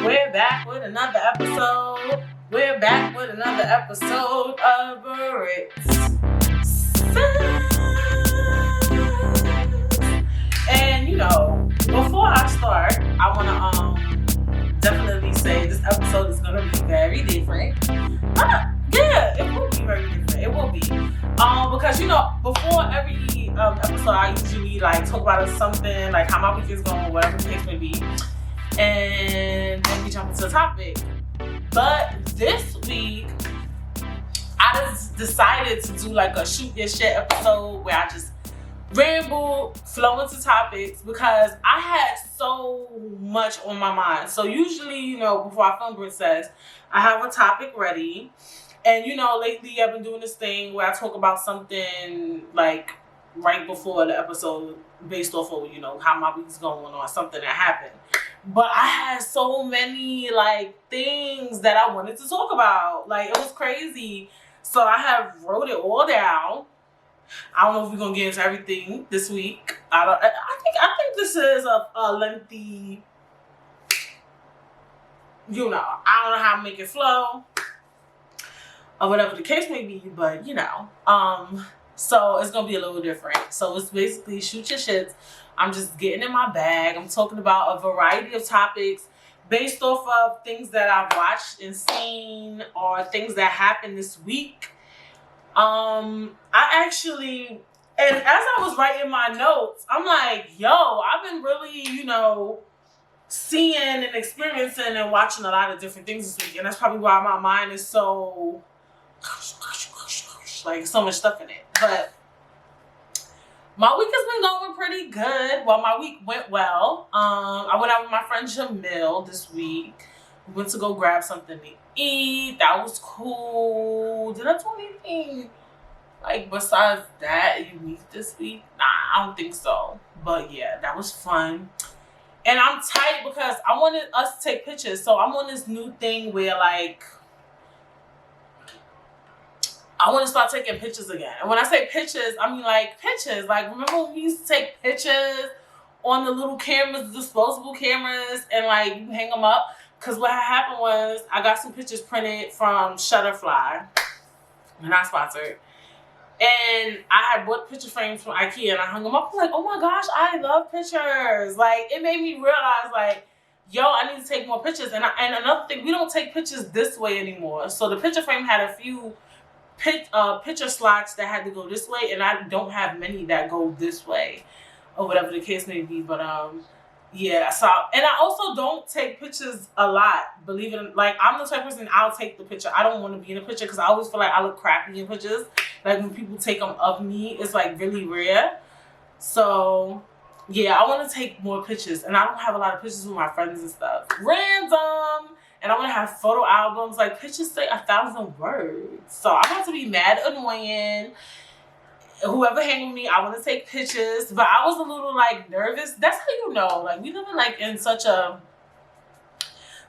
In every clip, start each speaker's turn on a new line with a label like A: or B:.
A: We're back with another episode. We're back with another episode of Britt. And before I start, I wanna definitely say this episode is gonna be very different. Yeah, it will be very different. It will be. Because before every episode I usually talk about something, like how my week is going, whatever the case may be. And then we jump into the topic. But this week, I just decided to do a shoot your shit episode where I just ramble, flow into topics because I had so much on my mind. So usually, before I film Britt says, I have a topic ready. And lately I've been doing this thing where I talk about something right before the episode based off of, how my week's going or something that happened. But I had so many things that I wanted to talk about. It was crazy. So I have wrote it all down. I don't know if we're gonna get into everything this week. I think this is a lengthy, I don't know how to make it flow or whatever the case may be, but so it's gonna be a little different. So it's basically shoot your shits. I'm just getting in my bag. I'm talking about a variety of topics based off of things that I've watched and seen or things that happened this week. I actually, and as I was writing my notes, I'm like, I've been really, seeing and experiencing and watching a lot of different things this week. And that's probably why my mind is so, so much stuff in it. But my week has been going pretty good. Well, my week went well. I went out with my friend Jamil this week. We went to go grab something to eat. That was cool. Did I do anything besides that unique this week? Nah, I don't think so. But yeah, that was fun. And I'm tight because I wanted us to take pictures. So I'm on this new thing where I want to start taking pictures again. And when I say pictures, I mean pictures. Remember when we used to take pictures on the little cameras, disposable cameras, and you hang them up? Because what happened was I got some pictures printed from Shutterfly. We're not sponsored. And I had bought picture frames from IKEA and I hung them up. I'm like, oh my gosh, I love pictures. It made me realize I need to take more pictures. And another thing, we don't take pictures this way anymore. So the picture frame had a few picture slots that had to go this way, and I don't have many that go this way, or whatever the case may be. But yeah. So, and I also don't take pictures a lot. Believe it, I'm the type of person, I'll take the picture. I don't want to be in a picture because I always feel like I look crappy in pictures. When people take them of me, it's really rare. So yeah, I want to take more pictures, and I don't have a lot of pictures with my friends and stuff. Random. And I want to have photo albums. Pictures say 1,000 words. So I'm about to be mad annoying. Whoever hang with me, I want to take pictures. But I was a little nervous. That's how we live in such a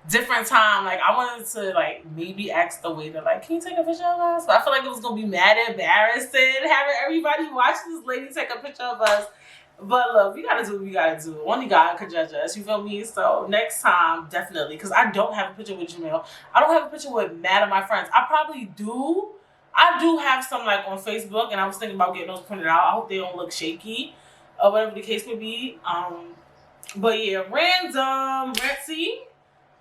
A: different time. I wanted to maybe ask the waiter, can you take a picture of us? But I feel it was going to be mad embarrassing having everybody watch this lady take a picture of us. But look, we gotta do what we gotta do. Only God could judge us, you feel me? So next time, definitely, because I don't have a picture with Jamil. I don't have a picture with mad of my friends. I probably do. I do have some on Facebook, and I was thinking about getting those printed out. I hope they don't look shaky, or whatever the case may be. But yeah, random. See,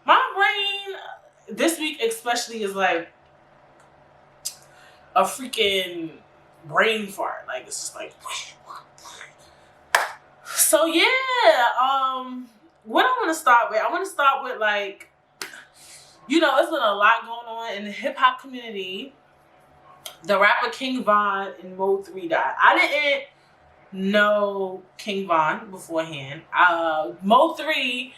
A: my brain this week especially is a freaking brain fart. It's just So yeah, what I want to start with, it's been a lot going on in the hip hop community. The rapper King Von and Mo3 died. I didn't know King Von beforehand. Mo3,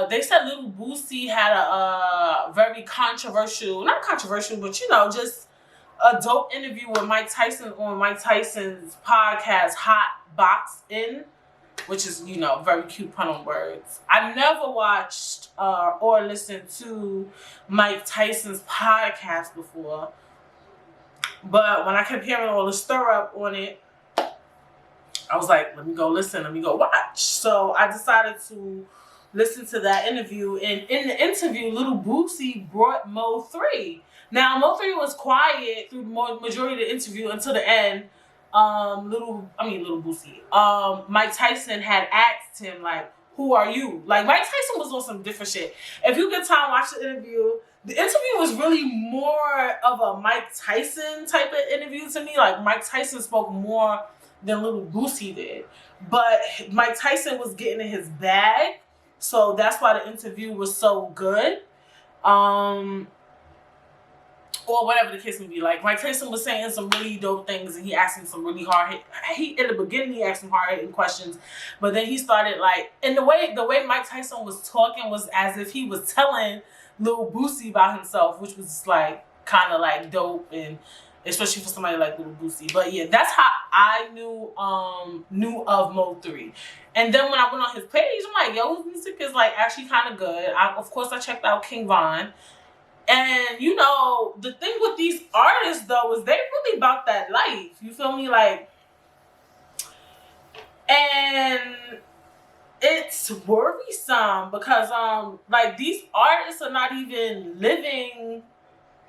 A: they said Little Boosie had a very controversial, not controversial, but just a dope interview with Mike Tyson on Mike Tyson's podcast, Hot Box In, which is, very cute pun on words. I never watched or listened to Mike Tyson's podcast before, but when I kept hearing all the stir up on it, I was like, let me go listen, let me go watch. So I decided to listened to that interview, and in the interview, Little Boosie brought Mo3. Now Mo3 was quiet through the majority of the interview until the end. Little Boosie. Mike Tyson had asked him like, "Who are you?" Like Mike Tyson was on some different shit. If you get time, watch the interview. The interview was really more of a Mike Tyson type of interview to me. Like Mike Tyson spoke more than Little Boosie did, but Mike Tyson was getting in his bag, so that's why the interview was so good. Or whatever the case may be. Like Mike Tyson was saying some really dope things, and he asked him some really hard hit. In the beginning he asked some hard hitting questions, but then he started like, and the way Mike Tyson was talking was as if he was telling Lil Boosie about himself, which was like kind of like dope, and especially for somebody like Lil Boosie. But yeah, that's how I knew of Mo3. And then when I went on his page, I'm like, yo, his music is like actually kind of good. Of course I checked out King Von. And you know, the thing with these artists though is they really about that life. You feel me? Like, and it's worrisome because like these artists are not even living.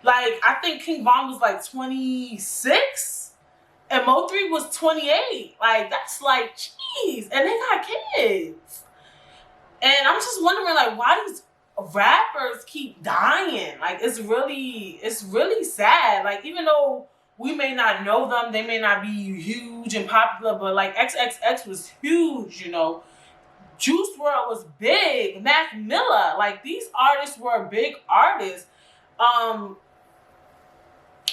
A: Like I think King Von was like 26 and Mo3 was 28. Like that's like, jeez, and they got kids. And I'm just wondering like why these rappers keep dying. Like it's really sad. Like even though we may not know them, they may not be huge and popular, but like XXX was huge, you know. Juice WRLD was big. Mac Miller, like these artists were big artists.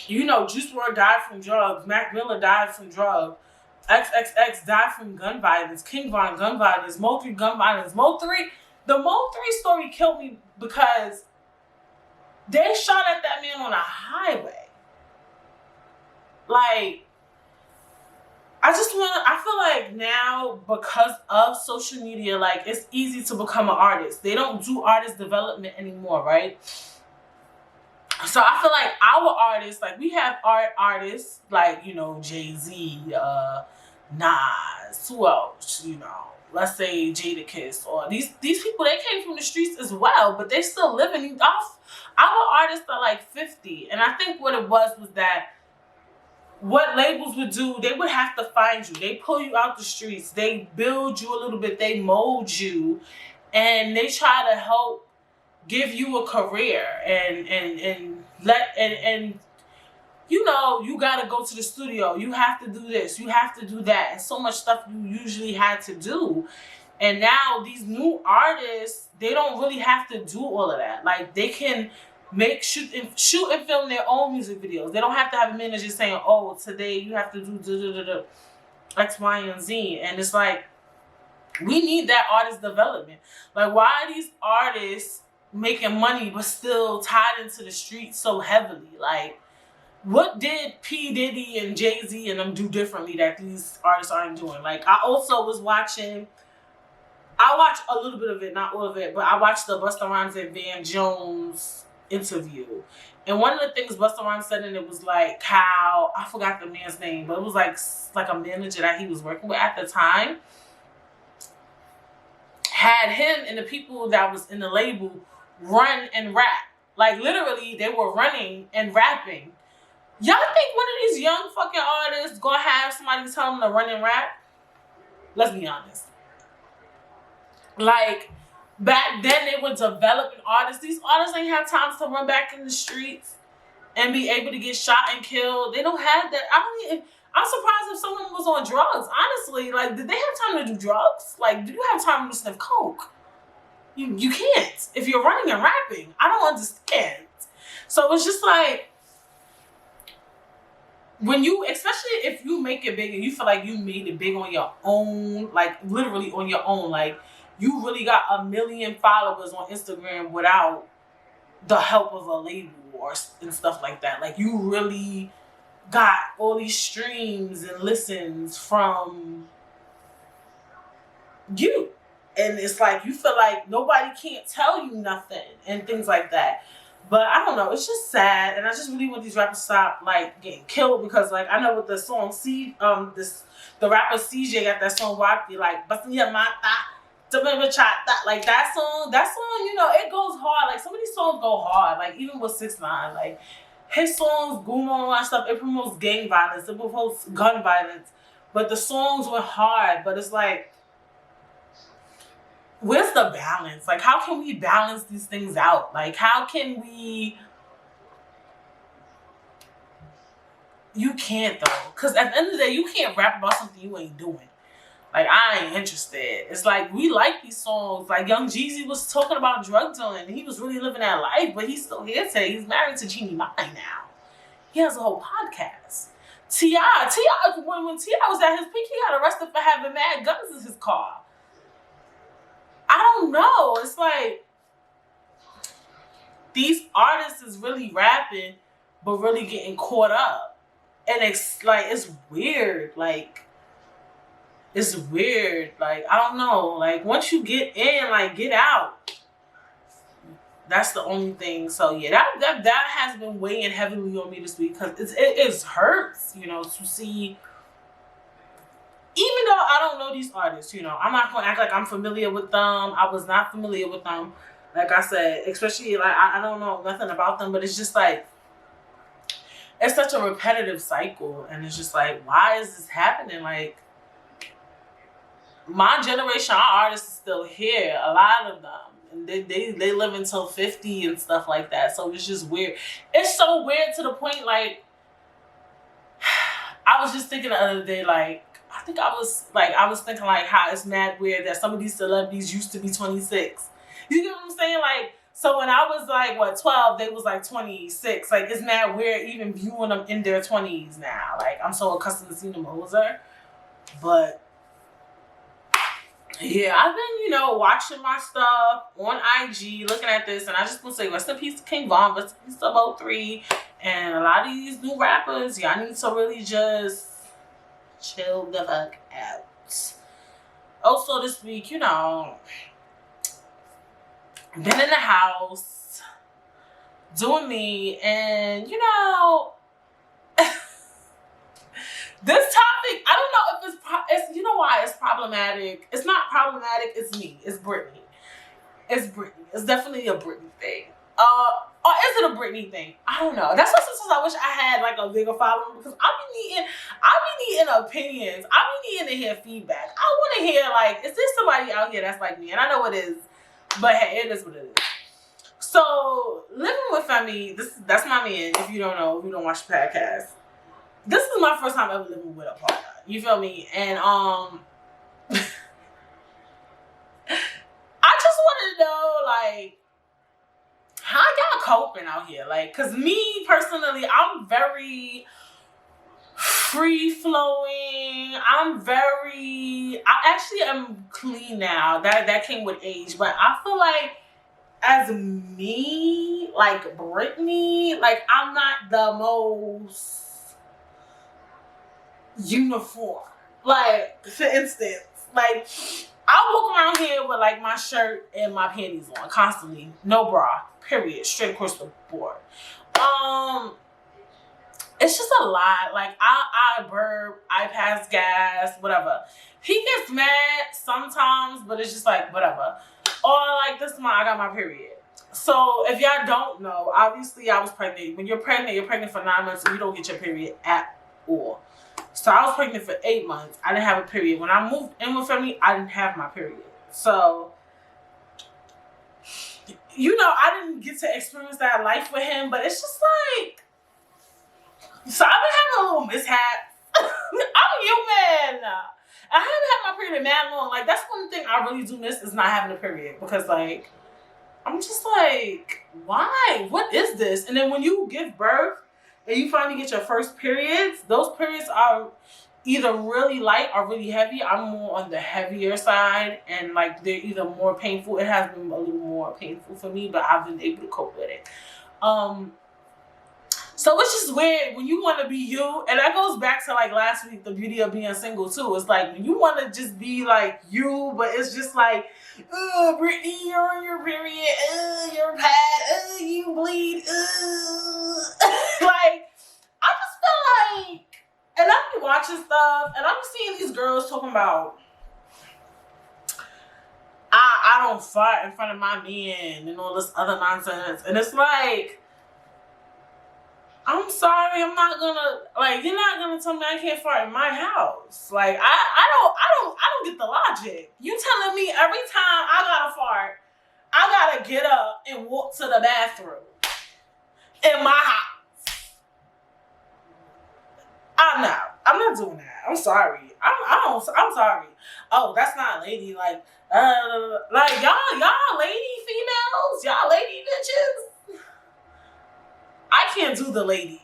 A: You know, Juice WRLD died from drugs. Mac Miller died from drugs. XXX died from gun violence. King Von gun violence. Mo3 gun violence. The Mo3 story killed me because they shot at that man on a highway. Like, I feel like now because of social media, like it's easy to become an artist. They don't do artist development anymore, right? So I feel like our artists, like we have artists like, you know, Jay-Z, Nas, who else, you know? Let's say Jadakiss, or these people, they came from the streets as well, but they still living off. Our artists are like 50, and I think what it was that what labels would do, they would have to find you. They pull you out the streets, they build you a little bit, they mold you, and they try to help give you a career and you know, you gotta go to the studio. You have to do this. You have to do that. And so much stuff you usually had to do. And now these new artists, they don't really have to do all of that. Like they can shoot and film their own music videos. They don't have to have a manager saying, "Oh, today you have to do X, Y, and Z." And it's like we need that artist development. Like why are these artists making money but still tied into the streets so heavily? Like, what did P. Diddy and Jay-Z and them do differently that these artists aren't doing? Like, I also was watching, I watched a little bit of it, not all of it, but I watched the Busta Rhymes and Van Jones interview. And one of the things Busta Rhymes said in it was like how, I forgot the man's name, but it was like a manager that he was working with at the time had him and the people that was in the label run and rap. Like literally they were running and rapping. Y'all think one of these young fucking artists gonna have somebody tell them to run and rap? Let's be honest. Like, back then they were developing artists. These artists ain't have time to run back in the streets and be able to get shot and killed. They don't have that. I'm surprised if someone was on drugs. Honestly, like, did they have time to do drugs? Like, do you have time to sniff coke? You can't if you're running and rapping. I don't understand. So it's just like, when you, especially if you make it big and you feel like you made it big on your own, like literally on your own, like you really got 1 million followers on Instagram without the help of a label and stuff like that. Like you really got all these streams and listens from you. And it's like you feel like nobody can't tell you nothing and things like that. But I don't know, it's just sad, and I just really want these rappers to stop like getting killed, because like I know with the song the rapper CJ got that song Rocky, like busting your mata, Like that song, you know, it goes hard. Like some of these songs go hard. Like even with 6ix9ine, like his songs, Gumo and stuff, it promotes gang violence, it promotes gun violence. But the songs were hard. But it's like, where's the balance? Like, how can we balance these things out? Like, how can we? You can't though, because at the end of the day, you can't rap about something you ain't doing. Like, I ain't interested. It's like, we like these songs. Like, Young Jeezy was talking about drug dealing. He was really living that life, but he's still here today. He's married to Jeannie Mai now. He has a whole podcast. T.I., when T.I. was at his peak, he got arrested for having mad guns in his car. I don't know. It's like, these artists is really rapping, but really getting caught up. And it's like, it's weird. Like, it's weird. Like, I don't know. Like, once you get in, like, get out. That's the only thing. So yeah, that has been weighing heavily on me this week, because it hurts, you know, to see. Even though I don't know these artists, you know, I'm not gonna act like I'm familiar with them. I was not familiar with them, like I said, especially like I don't know nothing about them, but it's just like, it's such a repetitive cycle, and it's just like, why is this happening? Like, my generation, our artists are still here, a lot of them. And they live until 50 and stuff like that. So it's just weird. It's so weird to the point, like, I was just thinking the other day, like, I was thinking like how it's mad weird that some of these celebrities used to be 26. You get what I'm saying? Like, so when I was like, 12, they was like 26. Like, it's mad weird even viewing them in their 20s now. Like, I'm so accustomed to seeing them older. But yeah, I've been, you know, watching my stuff on IG, looking at this, and I just want to say rest in peace to King Von, rest in peace to Mo3, and a lot of these new rappers, y'all need to really just chill the fuck out. Also this week, you know, been in the house, doing me, and, you know, this topic, I don't know if it's you know why it's problematic. It's not problematic, it's me. It's Brittany. It's Brittany. It's definitely a Brittany thing. Or is it a Brittany thing? I don't know. That's why sometimes I wish I had like a bigger following, because I be needing opinions. I be needing to hear feedback. I want to hear, like, is there somebody out here that's like me? And I know it is, but hey, it is what it is. So, living with family, that's my man. If you don't know, if you don't watch the podcast, this is my first time ever living with a partner. You feel me? And I just want to know, like, how y'all coping out here? Like, cause me personally, I'm very free flowing. I actually am clean now. That came with age, but I feel like as me, like Brittany, like I'm not the most uniform. Like, for instance, like, I walk around here with like my shirt and my panties on constantly, no bra, period, straight across the board. It's just a lot. Like, I burp, I pass gas, whatever. He gets mad sometimes, but it's just like whatever. Or like this month, I got my period. So if y'all don't know, obviously I was pregnant. When you're pregnant for 9 months and you don't get your period at all. So I was pregnant for 8 months. I didn't have a period. When I moved in with family, I didn't have my period. So, you know, I didn't get to experience that life with him, but it's just like, so I've been having a little mishap. I'm human. I haven't had my period in mad long. Like, that's one thing I really do miss, is not having a period, because like, I'm just like, why? What is this? And then when you give birth and you finally get your first periods, those periods are either really light or really heavy. I'm more on the heavier side, and like they're either more painful. It has been a little more painful for me, but I've been able to cope with it. So it's just weird when you want to be you, and that goes back to like last week, the beauty of being single too. It's like when you want to just be like you, but it's just like, oh, Brittany, you're on your period, you're bad, you bleed, like, I just feel like, and I be watching stuff, and I'm seeing these girls talking about, don't fart in front of my man and all this other nonsense. And it's like, I'm sorry, I'm not gonna, like, you're not gonna tell me I can't fart in my house. Like, I don't get the logic. You telling me every time I gotta fart, I gotta get up and walk to the bathroom in my house. I'm not doing that. I'm sorry. I'm sorry. Oh, that's not lady. Like y'all lady females, y'all lady bitches. I can't do the lady.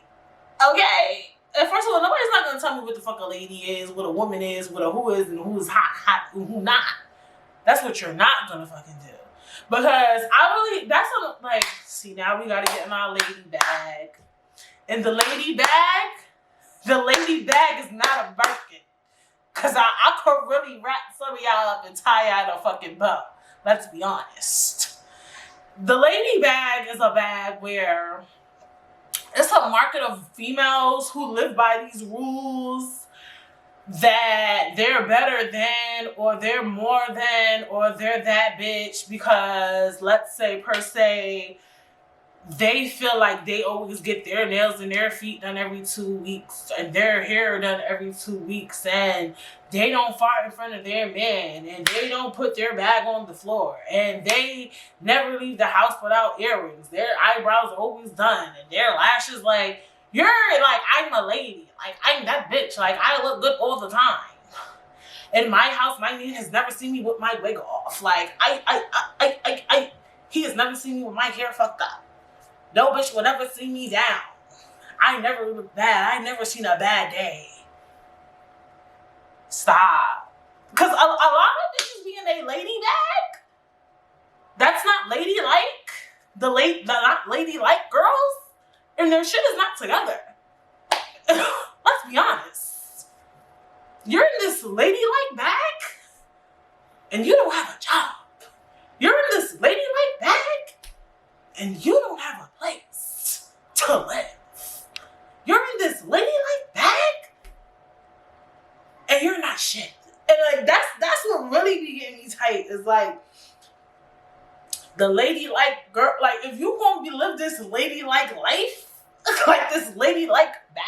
A: Okay. And first of all, nobody's not gonna tell me what the fuck a lady is, what a woman is, what a who is, and who's hot, and who not. That's what you're not gonna fucking do. Because see, now we gotta get in our lady bag. And the lady bag is not a Birkin. Cause I could really wrap some of y'all up and tie y'all in a fucking bow. Let's be honest. The lady bag is a bag where it's a market of females who live by these rules that they're better than, or they're more than, or they're that bitch because, let's say, per se, they feel like they always get their nails and their feet done every 2 weeks and their hair done every 2 weeks, and they don't fart in front of their man, and they don't put their bag on the floor, and they never leave the house without earrings. Their eyebrows are always done, and their lashes, like, you're like, I'm a lady. Like, I'm that bitch. Like, I look good all the time. In my house, my man has never seen me with my wig off. Like, he has never seen me with my hair fucked up. No bitch will never see me down. I never look bad. I never seen a bad day. Stop. Because a lot of bitches be in a lady bag. That's not ladylike. The not ladylike girls. And their shit is not together. Let's be honest. You're in this ladylike bag and you don't have a job. You're in this ladylike bag and you don't have a place to live. You're in this ladylike bag and you're not shit. And like that's what really be getting me tight is like the ladylike girl. Like if you gonna be live this ladylike life, like this ladylike bag,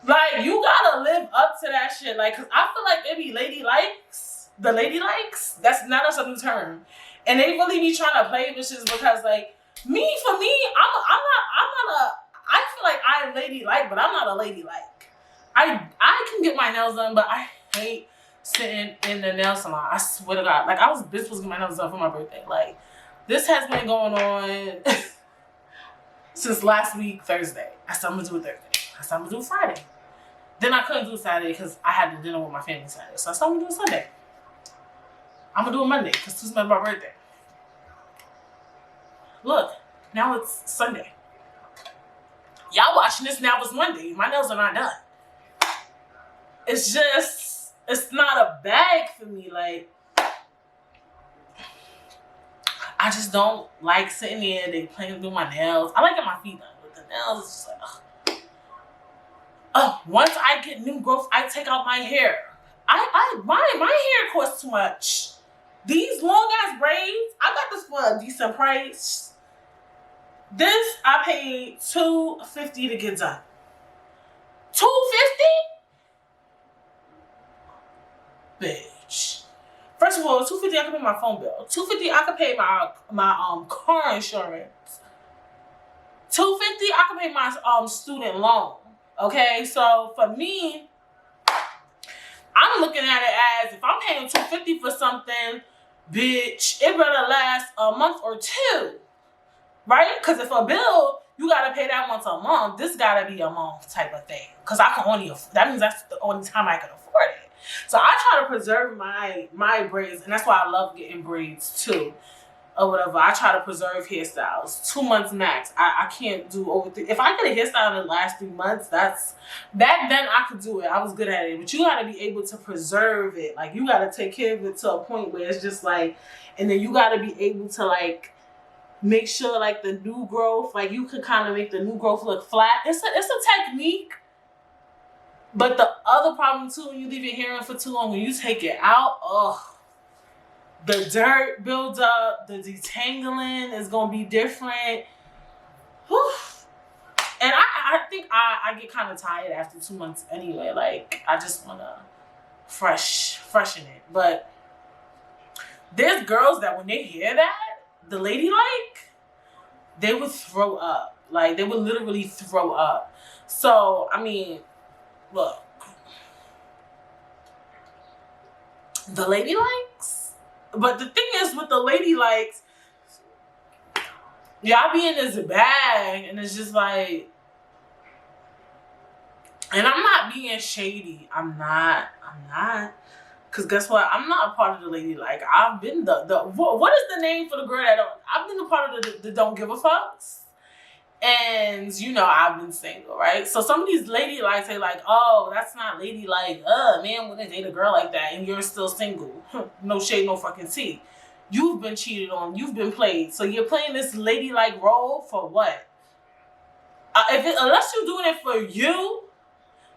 A: like you gotta live up to that shit. Like, cause I feel like it be the ladylikes. That's not a certain term, and they really be trying to play bitches because, like, for me, I feel like I'm ladylike, but I'm not a ladylike. I can get my nails done, but I hate sitting in the nail salon. I swear to God, like I was supposed to get my nails done for my birthday. Like this has been going on since last week, Thursday. I said I'm gonna do it Thursday. I said I'm gonna do it Friday. Then I couldn't do Saturday because I had to dinner with my family Saturday. So I said I'm gonna do it Sunday. I'm gonna do it Monday because Tuesday's my birthday. Look, now it's Sunday. Y'all watching this now, it's Monday. My nails are not done. It's just, it's not a bag for me. Like, I just don't like sitting there. They playing through my nails. I like getting my feet done, but the nails is just like, ugh. Once I get new growth, I take out my hair. My hair costs too much. These long ass braids, I got this for a decent price. This I paid $250 to get done. $250? Bitch. First of all, $250 I can pay my phone bill. $250 I can pay my car insurance. $250 I can pay my student loan. Okay, so for me, I'm looking at it as if I'm paying $250 for something, bitch, it better last a month or two, right? Because if a bill, you gotta pay that once a month, this gotta be a month type of thing. Because that means that's the only time I can afford it. So I try to preserve my braids, and that's why I love getting braids too. Or whatever. I try to preserve hairstyles. 2 months max. I can't do over 3. If I get a hairstyle in the last 3 months, back then I could do it. I was good at it. But you gotta be able to preserve it. Like you gotta take care of it to a point where it's just like, and then you gotta be able to like make sure like the new growth, like you can kind of make the new growth look flat. It's a technique. But the other problem too, when you leave your hair in for too long, when you take it out, ugh. The dirt buildup, the detangling is gonna be different. Whew. And I think I get kind of tired after 2 months anyway. Like, I just wanna freshen it. But there's girls that when they hear that, the ladylike, they would throw up. Like, they would literally throw up. So, I mean, look. The ladylikes? But the thing is with the ladylikes, y'all be in this bag and it's just like, and I'm not being shady. I'm not. Cause guess what? I'm not a part of the ladylike. I've been the what is the name for the girl that don't? I've been a part of the don't give a fucks. And you know I've been single, right? So some of these ladylike say like, oh, that's not ladylike. Man, wouldn't date a girl like that, and you're still single. No shade, no fucking tea. You've been cheated on. You've been played. So you're playing this ladylike role for what? Unless you're doing it for you,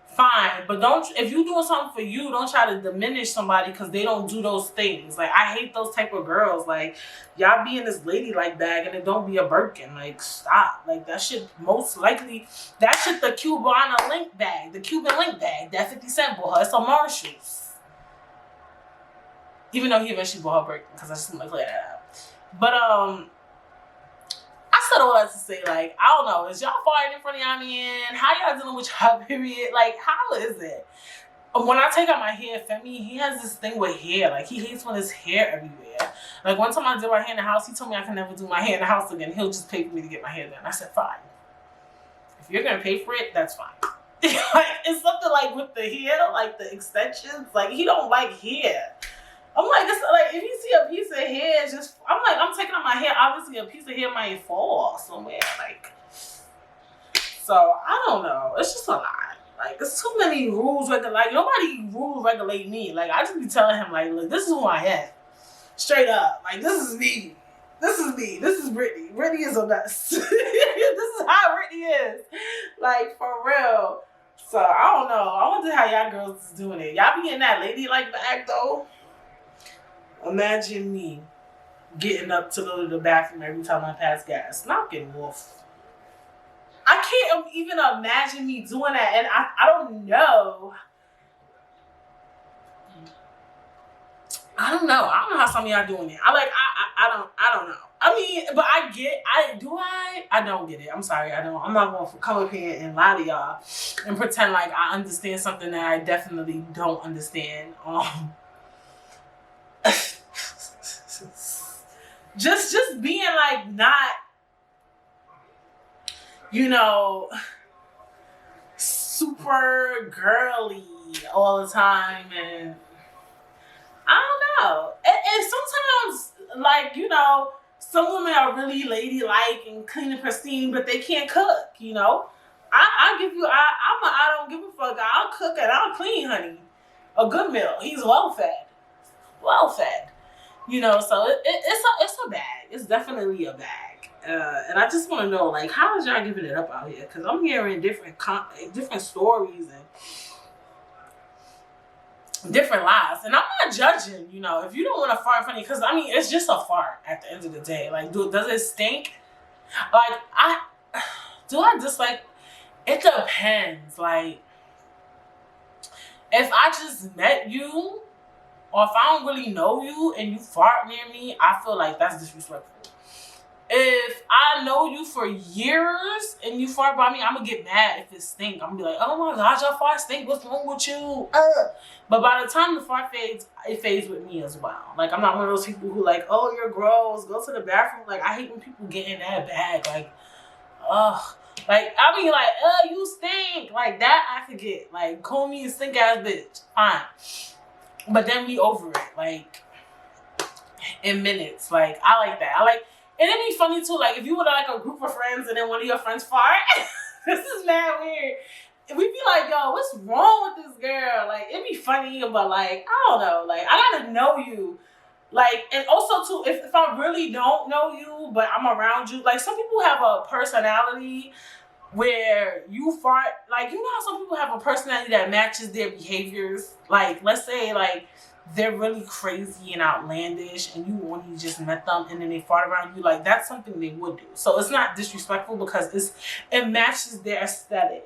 A: fine. But don't. If you're doing something for you, don't try to diminish somebody because they don't do those things. Like, I hate those type of girls. Like, y'all be in this ladylike bag and it don't be a Birkin. Like, stop. Like, that shit most likely. That shit the Cuban link bag. The Cuban link bag. That 50 Cent bought her. It's a Marshalls. Even though he eventually bought her Birkin because I just want to clear that out. But I said all that to say, like, I don't know, is y'all farting in front of y'all man? How y'all dealing with y'all period? Like, how is it? When I take out my hair, Femi, he has this thing with hair. Like, he hates when his hair everywhere. Like, one time I did my hair in the house, he told me I can never do my hair in the house again. He'll just pay for me to get my hair done. I said, fine. If you're going to pay for it, that's fine. Like, it's something like with the hair, like the extensions. Like, he don't like hair. I'm like, it's like, if you see a piece of hair, just, I'm like, I'm taking out my hair. Obviously, a piece of hair might fall somewhere. Like, so, I don't know. It's just a lot. Like, there's too many rules. Like, nobody rules regulate me. Like, I just be telling him, like, look, this is who I am. Straight up. Like, this is me. This is me. This is Brittany. Brittany is a mess. This is how Brittany is. Like, for real. So, I don't know. I wonder how y'all girls is doing it. Y'all be in that ladylike bag, though? Imagine me getting up to go to the bathroom every time I pass gas. Knocking wolf. I can't even imagine me doing that, and I don't know. I don't know how some of y'all doing it. I don't know. I mean, but I don't get it. I'm sorry, I don't. I'm not going to come up here and lie to y'all and pretend like I understand something that I definitely don't understand. Just being like not, you know, super girly all the time, and I don't know. And sometimes, like, you know, some women are really ladylike and clean and pristine, but they can't cook, you know. I don't give a fuck. I'll cook and I'll clean, honey. A good meal. He's well fed. You know, so it's a bag. It's definitely a bag. And I just want to know, like, how is y'all giving it up out here? Because I'm hearing different stories and different lies. And I'm not judging, you know, if you don't want to fart funny, because, I mean, it's just a fart at the end of the day. Like, does it stink? Like, do I dislike? It depends. Like, if I just met you, or if I don't really know you and you fart near me, I feel like that's disrespectful. If I know you for years and you fart by me, I'm going to get mad if it stink. I'm going to be like, oh my God, your fart stink. What's wrong with you? But by the time the fart fades, it fades with me as well. Like, I'm not one of those people who like, oh, you're gross. Go to the bathroom. Like, I hate when people get in that bag. Like, ugh. Like, I mean, like, you stink. Like, that I could get. Like, call me a stink ass bitch. Fine. But then we over it, like, in minutes. Like, I like that. And it'd be funny too, like, if you were like a group of friends and then one of your friends fart, this is mad weird. We'd be like, yo, what's wrong with this girl? Like, it'd be funny, but like, I don't know. Like, I gotta know you. Like, and also too, if I really don't know you, but I'm around you, like, some people have a personality where you fart, like, you know how some people have a personality that matches their behaviors? Like, let's say, like, they're really crazy and outlandish and you only just met them and then they fart around you, like that's something they would do. So it's not disrespectful because it matches their aesthetic.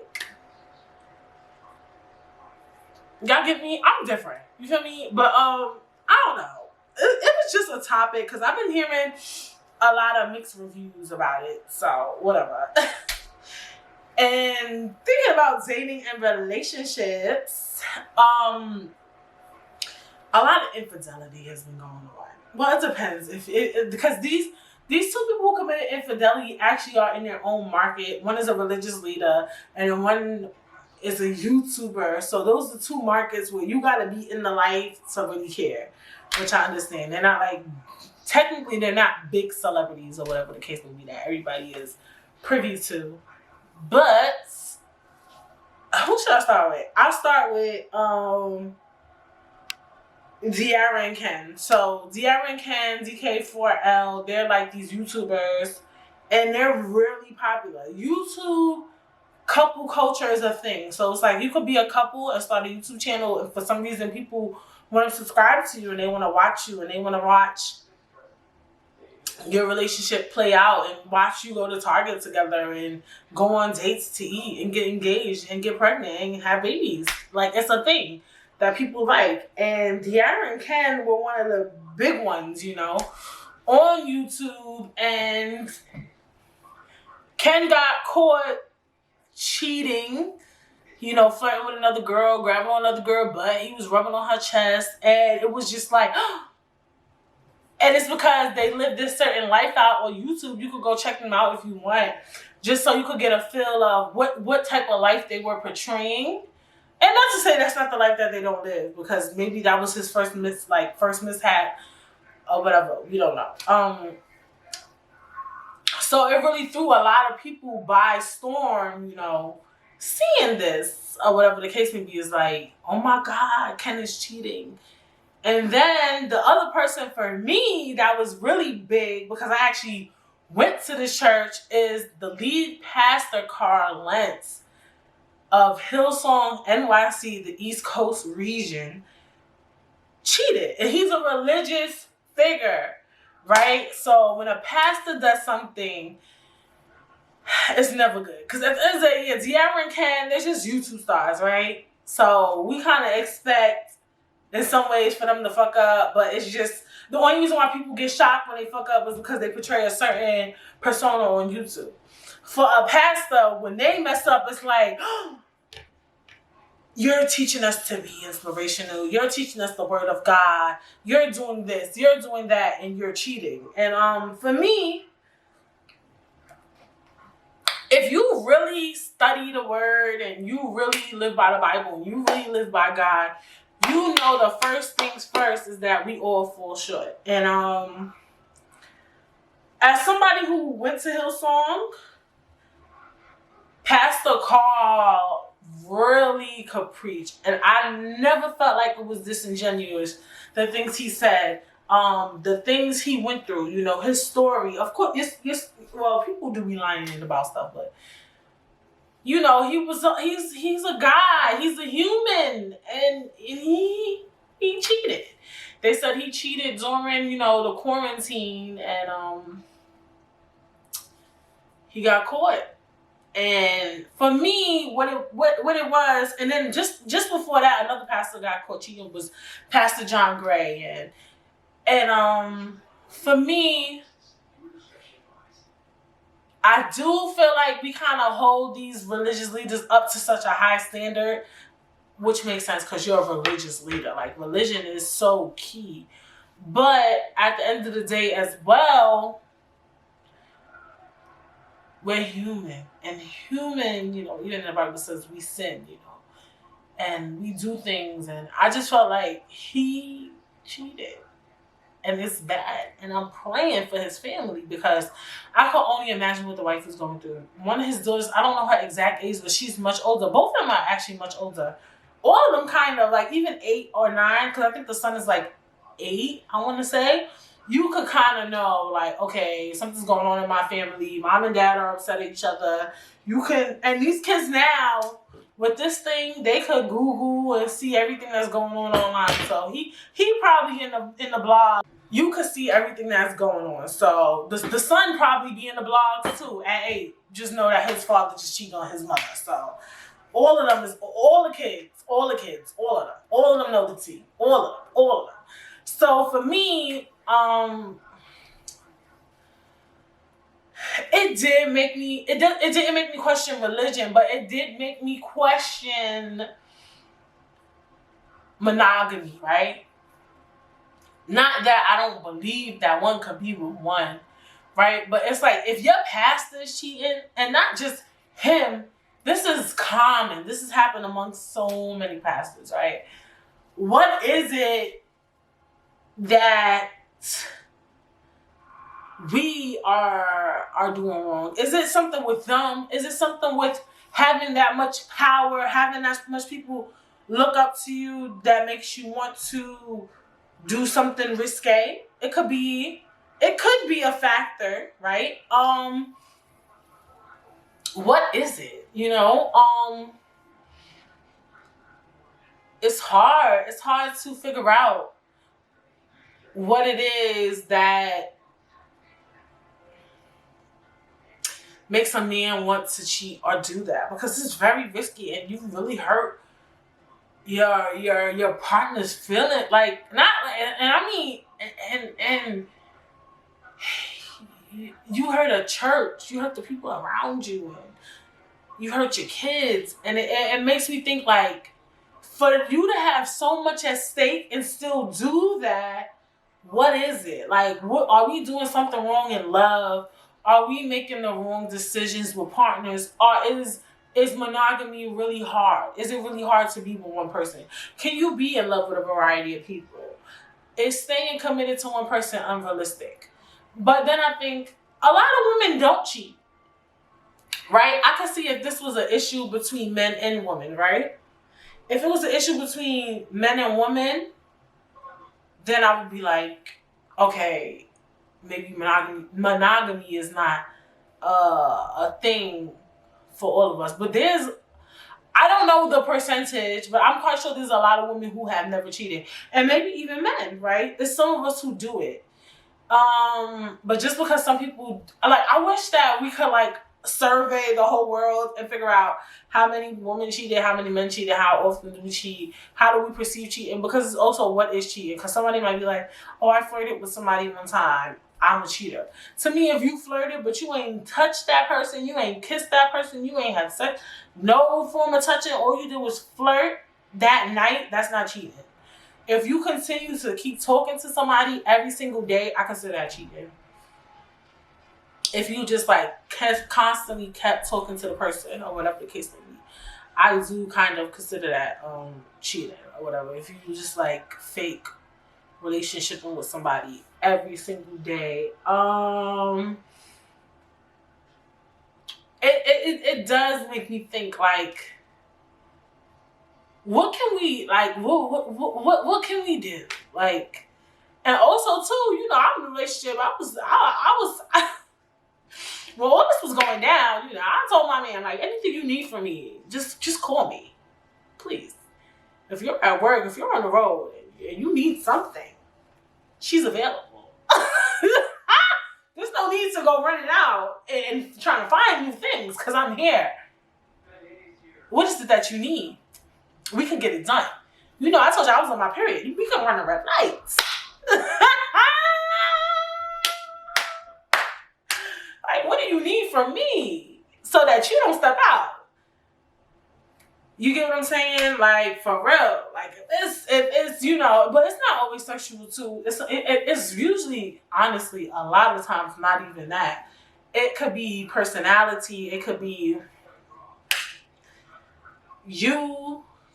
A: Y'all get me? I'm different. You feel me? But I don't know. It was just a topic because I've been hearing a lot of mixed reviews about it. So whatever. And thinking about dating and relationships, a lot of infidelity has been going on. Well, it depends because these two people who committed infidelity actually are in their own market. One is a religious leader, and one is a YouTuber. So those are two markets where you gotta be in the life to really care, which I understand. They're not like technically they're not big celebrities or whatever the case may be that everybody is privy to. But who should I start with? I'll start with Diarra and Ken. So Diarra and Ken, DK4L, they're like these YouTubers and they're really popular. YouTube couple culture is a thing. So it's like you could be a couple and start a YouTube channel and for some reason people want to subscribe to you and they want to watch you and they want to watch your relationship play out and watch you go to Target together and go on dates to eat and get engaged and get pregnant and have babies. Like it's a thing that people like. And Diarra and Ken were one of the big ones, you know, on YouTube. And Ken got caught cheating, you know, flirting with another girl, grabbing on another girl's butt. He was rubbing on her chest. And it was just like, and it's because they live this certain life out on YouTube. You could go check them out if you want, just so you could get a feel of what type of life they were portraying. And not to say that's not the life that they don't live, because maybe that was his first mishap or whatever. We don't know. So it really threw a lot of people by storm, you know, seeing this or whatever the case may be. Is like, oh my God, Ken is cheating. And then the other person for me that was really big, because I actually went to this church, is the lead pastor, Carl Lentz, of Hillsong, NYC, the East Coast region, cheated. And he's a religious figure, right? So when a pastor does something, it's never good. Because at the end of the day, Diarra and Ken, they're just YouTube stars, right? So we kind of expect in some ways for them to fuck up, but it's just the only reason why people get shocked when they fuck up is because they portray a certain persona on YouTube. For a pastor, when they mess up, it's like, oh, you're teaching us to be inspirational. You're teaching us the word of God. You're doing this, you're doing that, and you're cheating. And for me, if you really study the word and you really live by the Bible and you really live by God, you know the first things first is that we all fall short. And as somebody who went to Hillsong, Pastor Carl really could preach. And I never felt like it was disingenuous, the things he said, the things he went through, you know, his story. Of course, well, people do be lying about stuff, but you know, he's a guy, he's a human, and he cheated. They said he cheated during, you know, the quarantine, and he got caught. And for me, what it was, and then just before that, another pastor got caught cheating was Pastor John Gray, and for me, I do feel like we kind of hold these religious leaders up to such a high standard, which makes sense because you're a religious leader. Like, religion is so key. But at the end of the day as well, we're human. And human, you know, even in the Bible says we sin, you know. And we do things. And I just felt like he cheated. And it's bad. And I'm praying for his family because I could only imagine what the wife is going through. One of his daughters, I don't know her exact age, but she's much older. Both of them are actually much older. All of them kind of like even 8 or 9, because I think the son is like 8, I want to say. You could kind of know, like, okay, something's going on in my family. Mom and dad are upset at each other. And these kids now with this thing, they could Google and see everything that's going on online. So he probably in the blog. You could see everything that's going on. So the son probably be in the blogs too at 8. Just know that his father just cheated on his mother. So all of them is all of them know the tea. All of them. So for me, it didn't make me question religion, but it did make me question monogamy, right? Not that I don't believe that one could be with one, right? But it's like, if your pastor is cheating, and not just him, this is common. This has happened amongst so many pastors, right? What is it that we are doing wrong? Is it something with them? Is it something with having that much power, having that much people look up to you that makes you want to do something risque? It could be a factor, right? What is it? It's hard to figure out what it is that makes a man want to cheat or do that, because it's very risky and you really hurt your partner's feeling, like, not, and I mean, and you hurt a church, you hurt the people around you, and you hurt your kids, and it makes me think, like, for you to have so much at stake and still do that, what is it? Like, what are we doing something wrong in love? Are we making the wrong decisions with partners? Or is monogamy really hard? Is it really hard to be with one person? Can you be in love with a variety of people? Is staying committed to one person unrealistic? But then I think a lot of women don't cheat, right? I can see if this was an issue between men and women, right? If it was an issue between men and women, then I would be like, okay, maybe monogamy is not a thing for all of us. But I don't know the percentage, but I'm quite sure there's a lot of women who have never cheated. And maybe even men, right? There's some of us who do it. But just because some people, like, I wish that we could, like, survey the whole world and figure out how many women cheated, how many men cheated, how often do we cheat, how do we perceive cheating, because it's also what is cheating. Because somebody might be like, oh, I flirted with somebody one time, I'm a cheater. To me, if you flirted but you ain't touched that person, you ain't kissed that person, you ain't had sex, no form of touching, all you did was flirt that night, that's not cheating. If you continue to keep talking to somebody every single day, I consider that cheating. If you just, like, constantly kept talking to the person or whatever the case may be, I do kind of consider that cheating or whatever. If you just, like, fake relationshiping with somebody every single day, it does make me think, like, what can we, like, what can we do, like? And also too, I'm in a relationship. I was well, all this was going down, I told my man, like, anything you need from me, just call me, please. If you're at work, if you're on the road, and you need something, she's available. There's no need to go running out and trying to find new things, because I'm here. What is it that you need? We can get it done. I told you I was on my period. We can run the red lights. Like, what do you need from me so that you don't step out? You get what I'm saying? Like, for real. Like, it's but it's not always sexual too. It's usually, honestly, a lot of times not even that. It could be personality. It could be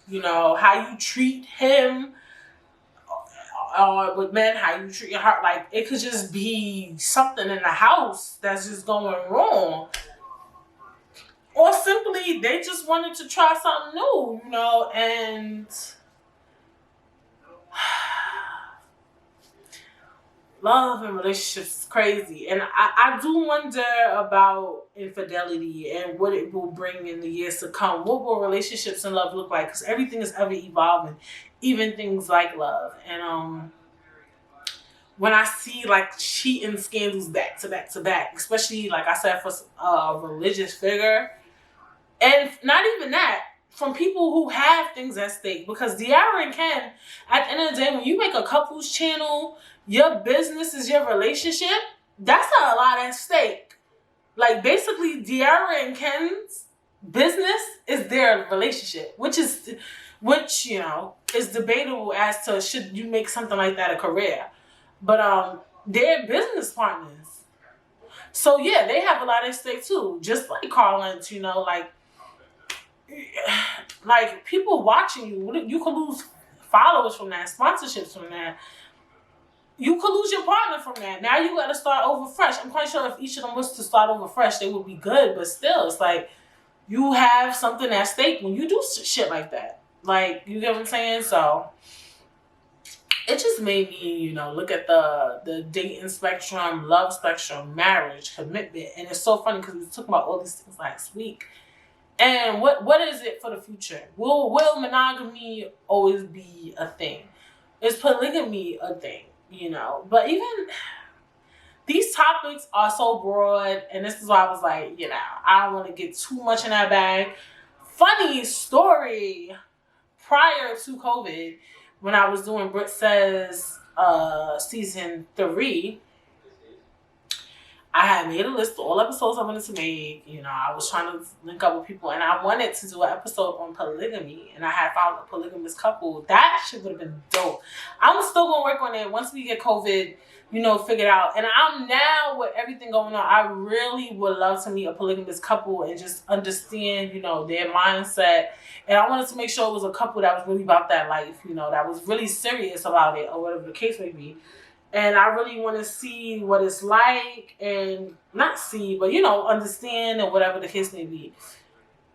A: how you treat him. Or with men, how you treat your heart. Like, it could just be something in the house that's just going wrong. Or simply, they just wanted to try something new, and love and relationships is crazy. And I do wonder about infidelity and what it will bring in the years to come. What will relationships and love look like? Because everything is ever evolving, even things like love. And when I see like cheating scandals back to back to back, especially like I said for a religious figure, and not even that, from people who have things at stake. Because De'Ara and Ken, at the end of the day, when you make a couples channel, your business is your relationship, that's not a lot at stake. Like basically De'Ara and Ken's business is their relationship, which you know is debatable as to should you make something like that a career. But they're business partners. So yeah, they have a lot at stake too. Just like Carlin, you know, like people watching you could lose followers from that, sponsorships from that. You could lose your partner from that. Now you got to start over fresh. I'm quite sure if each of them was to start over fresh, they would be good. But still, it's like you have something at stake when you do shit like that. Like, you get what I'm saying? So it just made me, you know, look at the dating spectrum, love spectrum, marriage, commitment, and it's so funny because we talked about all these things last week. And what is it for the future? Will monogamy always be a thing? Is polygamy a thing? You know, but even these topics are so broad, and this is why I was like, you know, I don't want to get too much in that bag. Funny story: prior to COVID, when I was doing Britt Says season 3. I had made a list of all episodes I wanted to make. You know, I was trying to link up with people, and I wanted to do an episode on polygamy, and I had found a polygamous couple. That shit would have been dope. I'm still gonna work on it once we get COVID, you know, figured out. And I'm now with everything going on, I really would love to meet a polygamous couple and just understand, you know, their mindset. And I wanted to make sure it was a couple that was really about that life, you know, that was really serious about it, or whatever the case may be. And I really want to see what it's like, and not see, but, you know, understand, and whatever the case may be.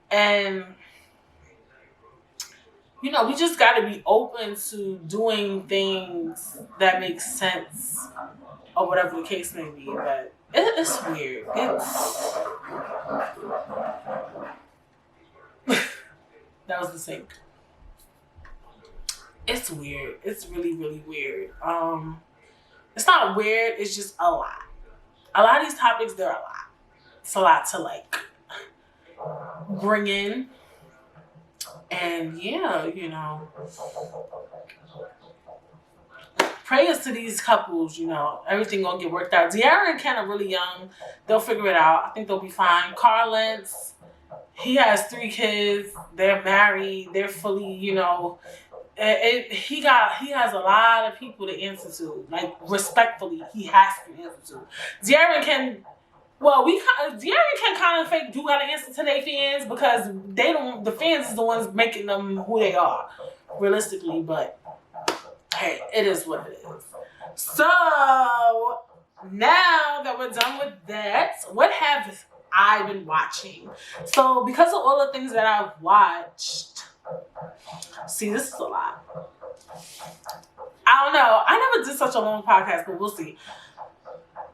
A: And, you know, we just got to be open to doing things that make sense, or whatever the case may be. But it's weird. That was the sink. It's weird. It's really, really weird. It's not weird, it's just a lot. A lot of these topics, they're a lot. It's a lot to like bring in. And yeah, you know, prayers to these couples, you know, everything gonna get worked out. De'Ara and Ken are really young. They'll figure it out. I think they'll be fine. Carlin, he has 3 kids. They're married. They're fully, you know, he has a lot of people to answer to. Like, respectfully, he has to answer to. De'Ara and Ken, well, De'Ara and Ken kind of fake do got to answer to their fans, because the fans is the ones making them who they are, realistically. But hey, it is what it is. So now that we're done with that, what have I been watching? So because of all the things that I've watched, see, this is a lot. I don't know. I never did such a long podcast, but we'll see.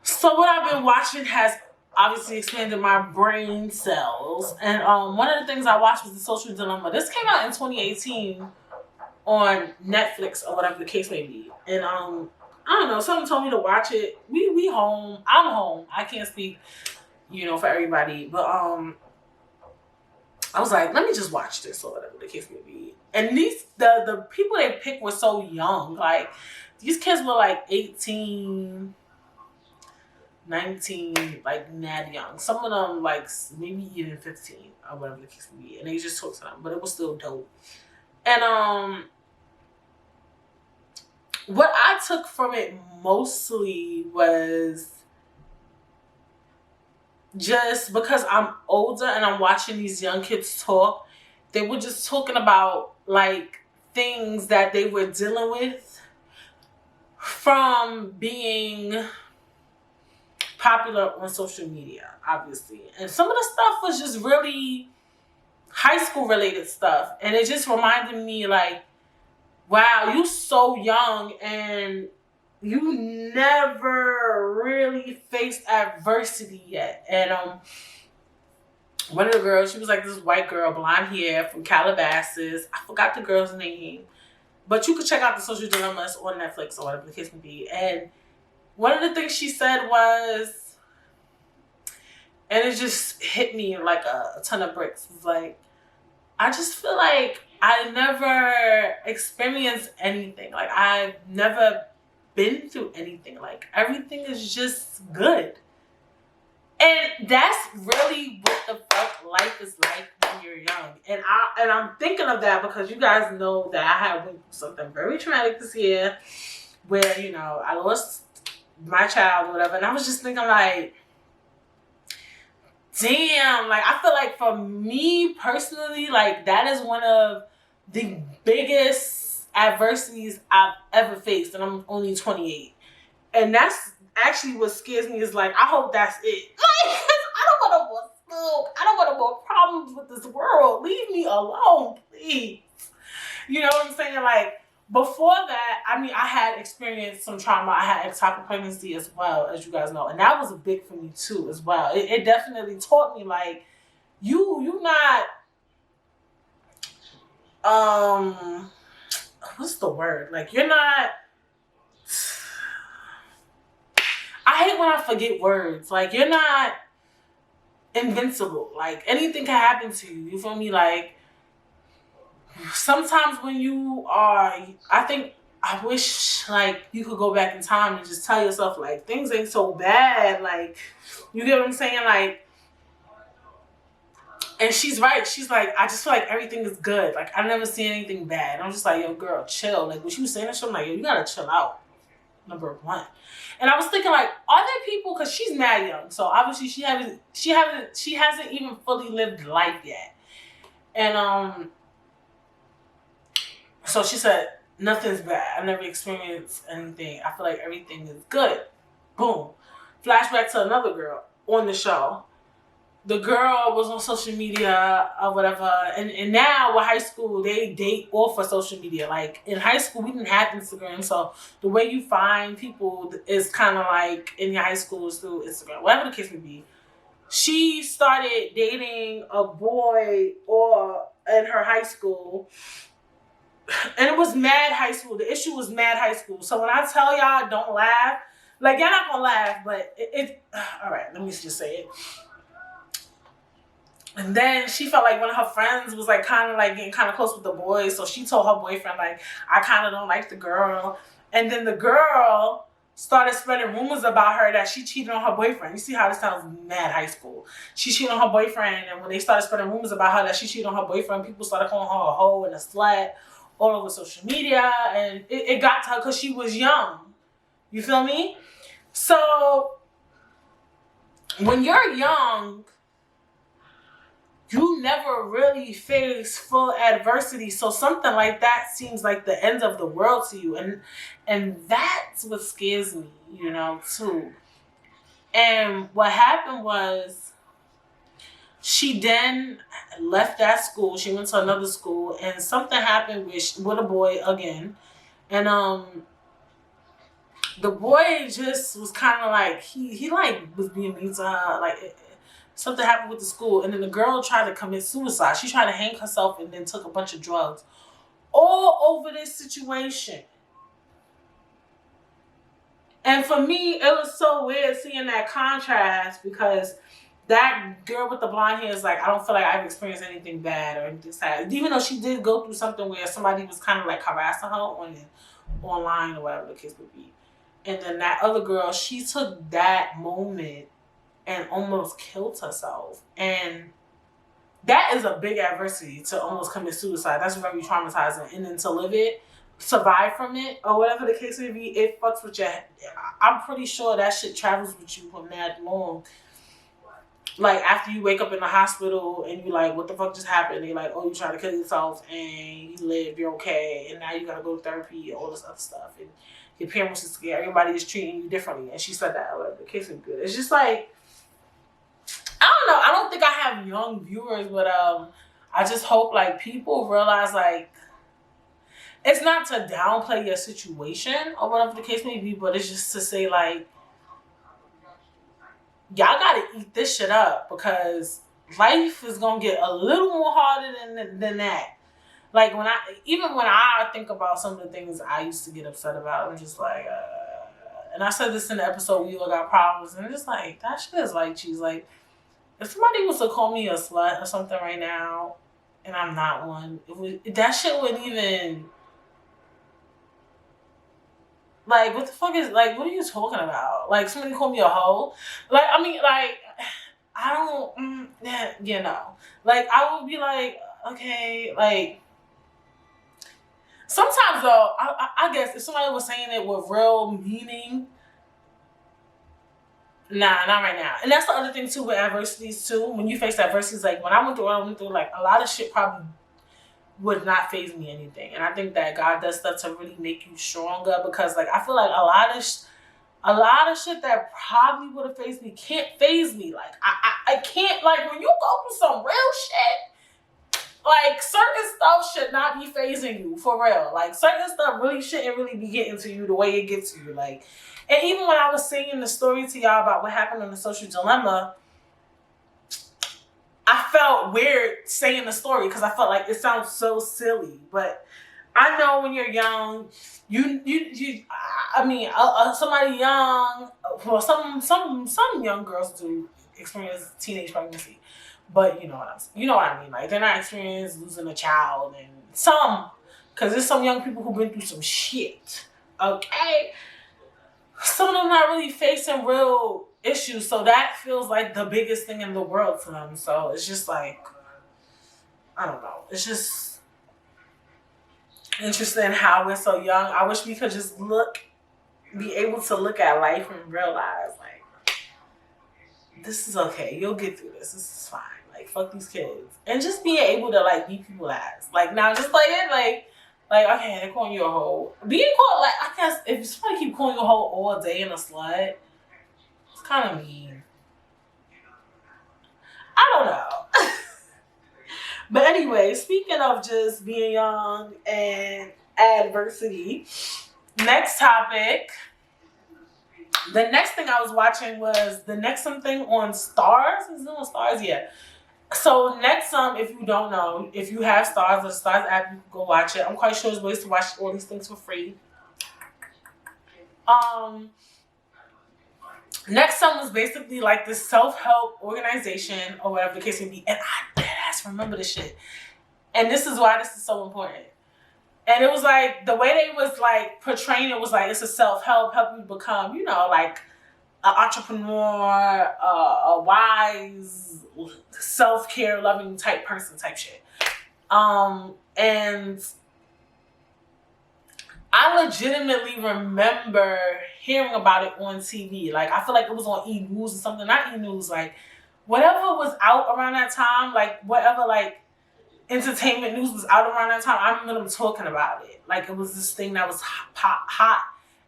A: So what I've been watching has obviously expanded my brain cells. And one of the things I watched was The Social Dilemma. This came out in 2018 on Netflix, or whatever the case may be. And I don't know, someone told me to watch it. We home. I'm home. I can't speak, you know, for everybody. But I was like, let me just watch this, or whatever the case may be. And the people they picked were so young. Like, these kids were like 18, 19, like mad young. Some of them like maybe even 15, or whatever the case may be. And they just talked to them, but it was still dope. And what I took from it mostly was just because I'm older and I'm watching these young kids talk, they were just talking about like things that they were dealing with from being popular on social media, obviously. And some of the stuff was just really high school related stuff. And it just reminded me like, wow, you so young and you never really faced adversity yet. And one of the girls, she was like this white girl, blonde hair from Calabasas. I forgot the girl's name, but you could check out The Social Dilemmas on Netflix or whatever the case may be. And one of the things she said was, and it just hit me like a ton of bricks. It's like, I just feel like I never experienced anything. Like, I've never been through anything. Like, everything is just good. And that's really what the fuck life is like when you're young. And I'm thinking of that because you guys know that I had went through something very traumatic this year where, you know, I lost my child or whatever. And I was just thinking like, damn, like I feel like for me personally, like that is one of the biggest adversities I've ever faced. And I'm only 28. And that's actually what scares me is like, I hope that's it. Like, I don't want no more school. I don't want no more problems with this world. Leave me alone, please. You know what I'm saying? Like, before that, I mean, I had experienced some trauma. I had ectopic pregnancy as well, as you guys know. And that was a big for me too, as well. It definitely taught me, like, you not, what's the word? Like, you're not, I hate when I forget words. Like, you're not invincible. Like, anything can happen to you. You feel me? Like, sometimes when you are, I wish, like, you could go back in time and just tell yourself, like, things ain't so bad. Like, you get what I'm saying? Like, and she's right. She's like, I just feel like everything is good. Like, I never see anything bad. And I'm just like, yo, girl, chill. Like, when she was saying that shit, I'm like, yo, you gotta chill out. Number one. And I was thinking, like, are there people, because she's mad young, so obviously she hasn't even fully lived life yet. And so she said, nothing's bad. I never experienced anything. I feel like everything is good. Boom. Flashback to another girl on the show. The girl was on social media or whatever, and now with high school, they date off of social media. Like, in high school, we didn't have Instagram, so the way you find people is kind of like in your high school is through Instagram, whatever the case may be. She started dating a boy in her high school, and it was mad high school. The issue was mad high school. So when I tell y'all, don't laugh, like, y'all not gonna laugh, but it all right, let me just say it. And then she felt like one of her friends was like kind of like getting kind of close with the boy. So she told her boyfriend, like, I kind of don't like the girl. And then the girl started spreading rumors about her that she cheated on her boyfriend. You see how this sounds mad high school. She cheated on her boyfriend. And when they started spreading rumors about her that she cheated on her boyfriend, people started calling her a hoe and a slut all over social media. And it got to her because she was young. You feel me? So when you're young, you never really face full adversity. So something like that seems like the end of the world to you. And that's what scares me, you know, too. And what happened was she then left that school. She went to another school and something happened with a boy again. And the boy just was kind of like, he like was being mean to her. Like, something happened with the school, and then the girl tried to commit suicide. She tried to hang herself and then took a bunch of drugs. All over this situation. And for me, it was so weird seeing that contrast because that girl with the blonde hair is like, I don't feel like I've experienced anything bad or anything sad. Even though she did go through something where somebody was kind of like harassing her online or whatever the case would be. And then that other girl, she took that moment and almost killed herself. And that is a big adversity, to almost commit suicide. That's very traumatizing. And then to live it, survive from it, or whatever the case may be, it fucks with your head. I'm pretty sure that shit travels with you for mad long. Like, after you wake up in the hospital and you like, what the fuck just happened? They're like, oh, you tried to kill yourself and you lived, you're okay, and now you gotta go to therapy and all this other stuff. And your parents are scared. Everybody is treating you differently. And she said that, whatever the case is good. It's just like, I don't know. I don't think I have young viewers, but I just hope like people realize like it's not to downplay your situation or whatever the case may be, but it's just to say like, y'all gotta eat this shit up because life is gonna get a little more harder than that. Like when I think about some of the things I used to get upset about, I'm just like, and I said this in the episode, we all got problems, and I'm just like, that shit is like cheese. Like, if somebody was to call me a slut or something right now, and I'm not one, that shit wouldn't even, like, what the fuck is, like, what are you talking about? Like, somebody call me a hoe? Like, I mean, like, I don't, you know. Like, I would be like, okay, like, sometimes though, I guess if somebody was saying it with real meaning, nah, not right now. And that's the other thing too with adversities too. When you face adversities, like when I went through what I went through, like a lot of shit probably would not phase me anything. And I think that God does stuff to really make you stronger because like I feel like a lot of shit that probably would have phased me can't phase me. Like I can't, like when you go through some real shit, like certain stuff should not be phasing you for real. Like certain stuff really shouldn't really be getting to you the way it gets to you. Like, and even when I was saying the story to y'all about what happened on the Social Dilemma, I felt weird saying the story because I felt like it sounds so silly. But I know when you're young, somebody young, well, some young girls do experience teenage pregnancy. But you know what I mean. Like they're not experiencing losing a child, and because there's some young people who've been through some shit. Okay, some of them not really facing real issues, so that feels like the biggest thing in the world to them. So it's just like, I don't know. It's just interesting how we're so young. I wish we could just be able to look at life and realize like, this is okay. You'll get through this. This is fine. Like, fuck these kids. And just being able to, like, beat people's ass. Like, now, just like it, like, okay, they're calling you a hoe. Being called, like, I guess, if somebody keep calling you a hoe all day and a slut, it's kind of mean. I don't know. But anyway, speaking of just being young and adversity, next topic. The next thing I was watching was the Nexum thing on Stars. Is it on Stars? Yeah. So Nexum, if you don't know, if you have Stars or the Stars app, you can go watch it. I'm quite sure there's ways to watch all these things for free. Nexum was basically like this self-help organization or whatever the case may be. And I deadass remember this shit. And this is why this is so important. And it was like, the way they was like portraying it was like, it's a self-help, help you become, you know, like an entrepreneur, a wise, self-care, loving type person type shit. And I legitimately remember hearing about it on TV. Like, I feel like it was on E! News or something, not E! News, like whatever was out around that time, like whatever, like, entertainment news was out around that time. I remember them talking about it. Like it was this thing that was hot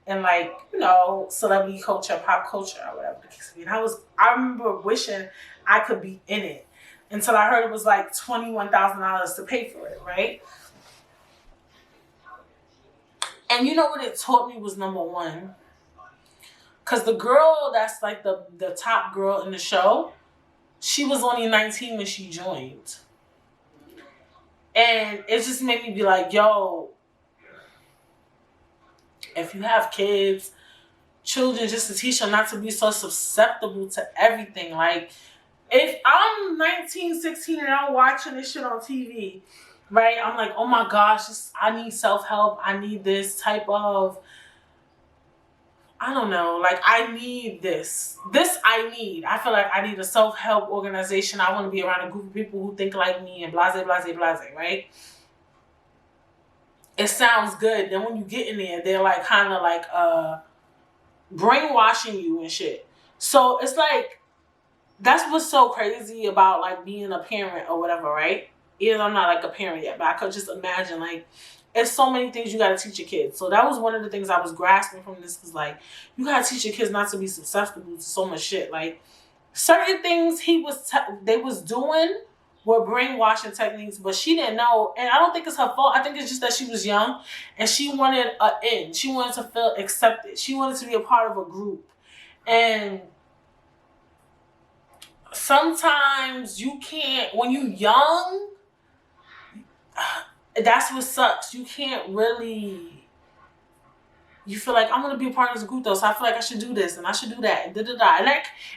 A: and like, you know, celebrity culture, pop culture, or whatever the case. And I remember wishing I could be in it until I heard it was like $21,000 to pay for it, right? And you know what it taught me was number one, because the girl that's like the top girl in the show, she was only 19 when she joined. And it just made me be like, yo, if you have kids, children, just to teach them not to be so susceptible to everything. Like, if I'm 19, 16, and I'm watching this shit on TV, right? I'm like, oh my gosh, I need self-help. I need this type of, I don't know, like I need this. This I need. I feel like I need a self-help organization. I want to be around a group of people who think like me and blase, blase, blase, right? It sounds good. Then when you get in there, they're like kind of like brainwashing you and shit. So it's like, that's what's so crazy about like being a parent or whatever, right? Even though I'm not like a parent yet, but I could just imagine like, it's so many things you got to teach your kids. So that was one of the things I was grasping from this, was like, you got to teach your kids not to be susceptible to so much shit. Like certain things they was doing were brainwashing techniques, but she didn't know. And I don't think it's her fault. I think it's just that she was young and she wanted an in. She wanted to feel accepted. She wanted to be a part of a group. And sometimes you can't, when you're young, that's what sucks. You can't really, you feel like I'm gonna be a part of this group though, so I feel like I should do this and I should do that and da. And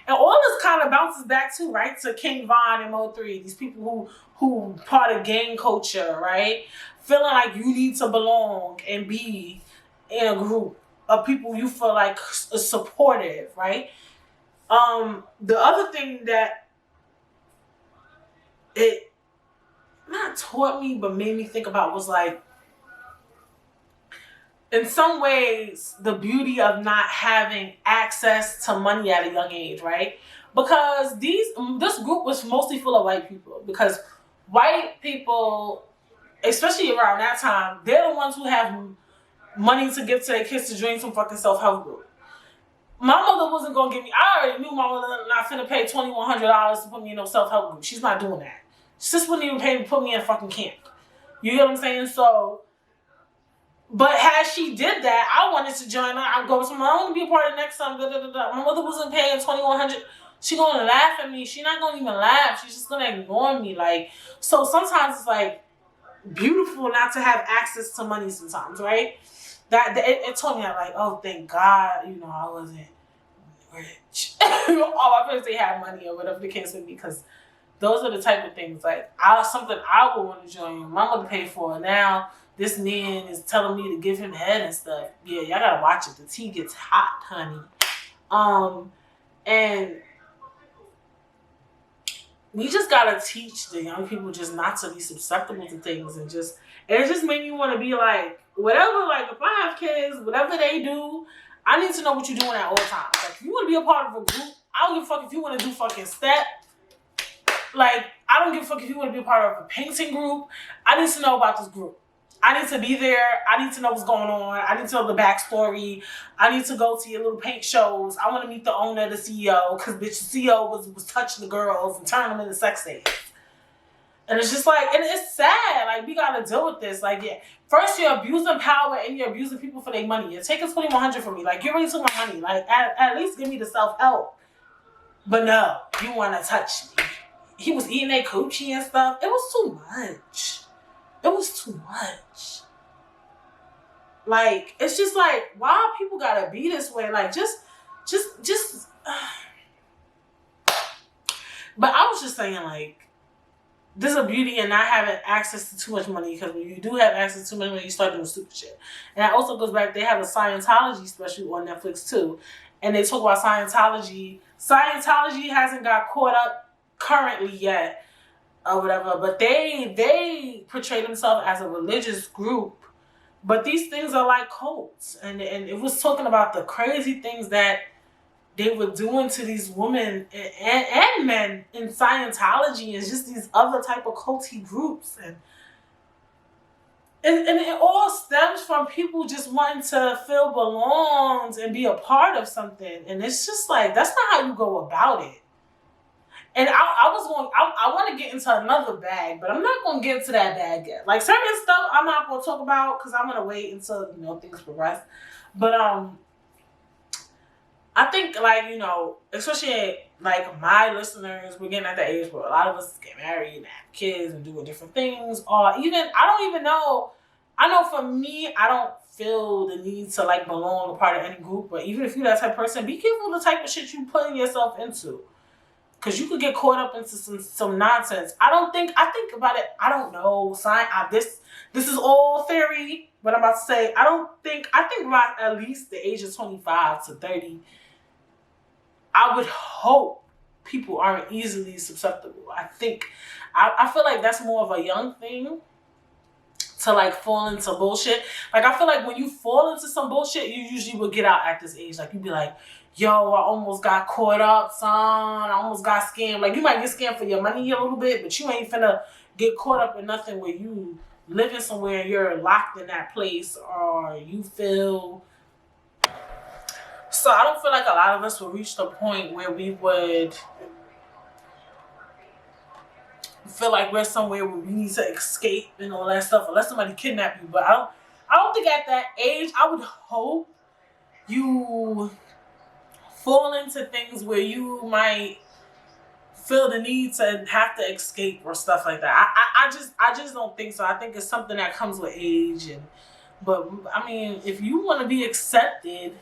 A: all this kind of bounces back too, right? To King Von and Mo3, these people who part of gang culture, right? Feeling like you need to belong and be in a group of people you feel like is supportive, right? The other thing that it not taught me but made me think about was like, in some ways, the beauty of not having access to money at a young age, right? Because this group was mostly full of white people. Because white people, especially around that time, they're the ones who have money to give to their kids to join some fucking self-help group. My mother wasn't gonna give me. I already knew my mother not finna pay $2,100 to put me in no self-help group. She's not doing that. She just wouldn't even pay to put me in a fucking camp. You get what I'm saying? So. But had she did that, I wanted to join her. I'd go to my own to be a part of the next time. My mother wasn't paying $2,100. She gonna laugh at me. She not gonna even laugh. She's just gonna ignore me. Like, so sometimes it's like beautiful not to have access to money sometimes, right? It told me that, like, oh, thank God, I wasn't rich. All my friends, they had money or whatever the case may be, because those are the type of things, like, something I would want to join. My mother paid for it. Now this man is telling me to give him head and stuff. Yeah, y'all gotta watch it. The tea gets hot, honey. And we just gotta teach the young people just not to be susceptible to things, and it just made me want to be like, whatever, like, if I have kids, whatever they do, I need to know what you're doing at all times. Like, if you want to be a part of a group, I don't give a fuck if you want to do fucking step. Like, I don't give a fuck if you want to be a part of a painting group. I need to know about this group. I need to be there. I need to know what's going on. I need to know the backstory. I need to go to your little paint shows. I want to meet the owner, the CEO, because bitch, the CEO was touching the girls and turning them into sex slaves. And it's just like, and it's sad. Like, we got to deal with this. Like, yeah, first you're abusing power and you're abusing people for their money. You're taking $2,100 from me. Like, you already took my money. Like, at least give me the self-help. But no, you want to touch me. He was eating their coochie and stuff. It was too much. It was too much. Like, it's just like, why people gotta be this way? Like, just. But I was just saying, like, there's a beauty in not having access to too much money, because when you do have access to too much money, you start doing stupid shit. And that also goes back, they have a Scientology special on Netflix too. And they talk about Scientology. Scientology hasn't got caught up currently yet, or whatever, but they portray themselves as a religious group, but these things are like cults, and it was talking about the crazy things that they were doing to these women and men in Scientology, and just these other type of culty groups, and it all stems from people just wanting to feel belonged and be a part of something, and it's just like, that's not how you go about it. And I want to get into another bag, but I'm not going to get into that bag yet. Like, certain stuff I'm not going to talk about because I'm going to wait until, things progress. But I think, like, especially, like, my listeners, we're getting at the age where a lot of us get married and have kids and doing different things. Or even, I don't even know. I know for me, I don't feel the need to, like, belong a part of any group. But even if you're that type of person, be careful the type of shit you putting yourself into. Because you could get caught up into some nonsense. I think about it, I don't know. This is all theory, but I'm about to say, I think about at least the age of 25 to 30, I would hope people aren't easily susceptible. I feel like that's more of a young thing to, like, fall into bullshit. Like, I feel like when you fall into some bullshit, you usually will get out at this age. Like, you'd be like, yo, I almost got caught up, son. I almost got scammed. Like, you might get scammed for your money a little bit, but you ain't finna get caught up in nothing where you living somewhere and you're locked in that place, or you feel. So I don't feel like a lot of us will reach the point where we would feel like we're somewhere where we need to escape and all that stuff, unless somebody kidnap you. But I don't think at that age, I would hope you fall into things where you might feel the need to have to escape or stuff like that. I just don't think so. I think it's something that comes with age. But I mean, if you want to be accepted,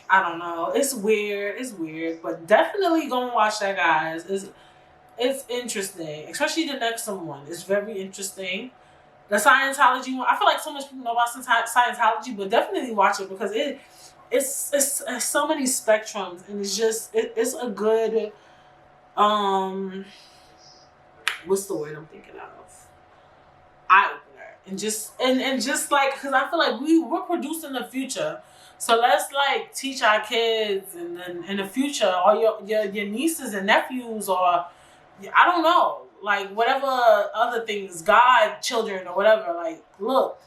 A: I don't know. It's weird. It's weird. But definitely go and watch that, guys. It's interesting, especially the next one. It's very interesting. The Scientology one, I feel like so much people know about Scientology, but definitely watch it because it's so many spectrums, and it's a good what's the word I'm thinking of? Eye opener, and just like, because I feel like we're producing the future, so let's like teach our kids, and then in the future, or your nieces and nephews, or I don't know, like whatever other things, God, children, or whatever. Like, look,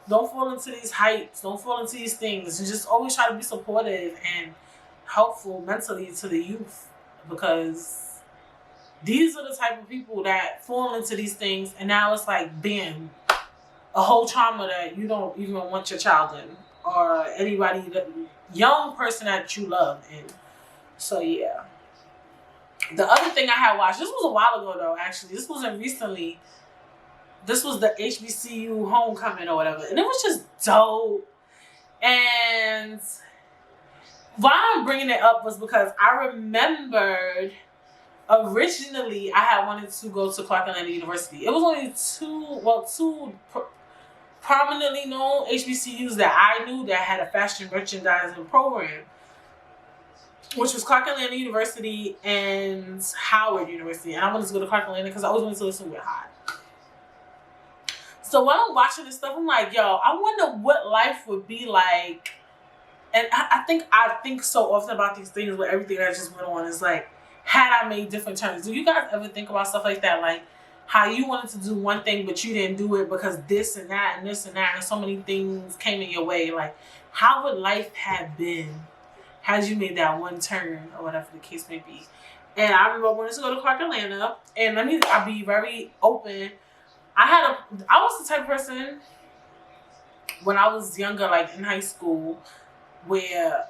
A: don't fall into these heights. Don't fall into these things. And just always try to be supportive and helpful mentally to the youth, because these are the type of people that fall into these things, and now it's like, bam, a whole trauma that you don't even want your child in, or anybody, that young person that you love in. So yeah. The other thing I had watched, this was a while ago though, actually. This wasn't recently. This was the HBCU homecoming or whatever. And it was just dope. And why I'm bringing it up was because I remembered originally I had wanted to go to Clark Atlanta University. It was only two prominently known HBCUs that I knew that had a fashion merchandising program, which was Clark Atlanta University and Howard University. And I wanted to go to Clark Atlanta because I always wanted to listen with High. So while I'm watching this stuff, I'm like, yo, I wonder what life would be like. And I think so often about these things with everything that just went on. Is like, had I made different turns? Do you guys ever think about stuff like that? Like how you wanted to do one thing, but you didn't do it because this and that and this and that, and so many things came in your way. Like, how would life have been had you made that one turn, or whatever the case may be? And I remember I wanted to go to Clark Atlanta, and I'll be very open. I was the type of person when I was younger, like in high school, where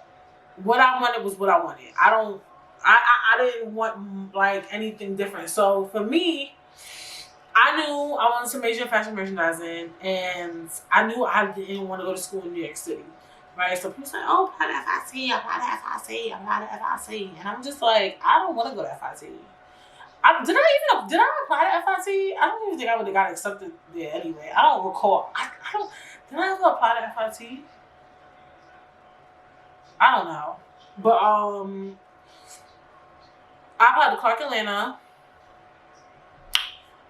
A: what I wanted was what I wanted. I didn't want like anything different. So for me, I knew I wanted to major in fashion merchandising, and I knew I didn't want to go to school in New York City. Right? So people say, oh, apply to FIT, apply to FIT, apply to FIT. And I'm just like, I don't want to go to FIT. Did I apply to FIT? I don't even think I would have got accepted there anyway. I don't recall. Did I ever apply to FIT? I don't know. But I applied to Clark Atlanta.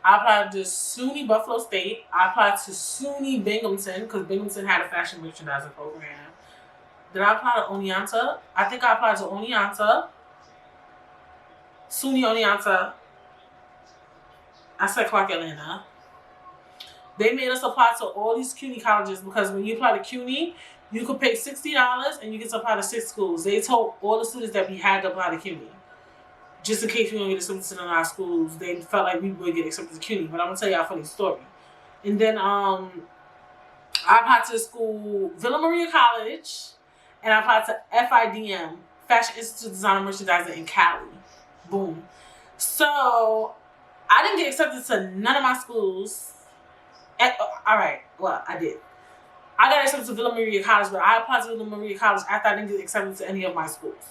A: I applied to SUNY Buffalo State. I applied to SUNY Binghamton because Binghamton had a fashion merchandising program. Did I apply to Oneonta? I think I applied to Oneonta. SUNY Oneonta. I said Clark Atlanta. They made us apply to all these CUNY colleges because when you apply to CUNY, you could pay $60 and you get to apply to 6 schools. They told all the students that we had to apply to CUNY. Just in case we don't get accepted in our schools, they felt like we would get accepted to CUNY. But I'm going to tell you a funny story. And then I applied to school, Villa Maria College, and I applied to FIDM, Fashion Institute of Design and Merchandising in Cali. Boom. So I didn't get accepted to none of my schools. All right, well, I did. I got accepted to Villa Maria College, but I applied to Villa Maria College after I didn't get accepted to any of my schools.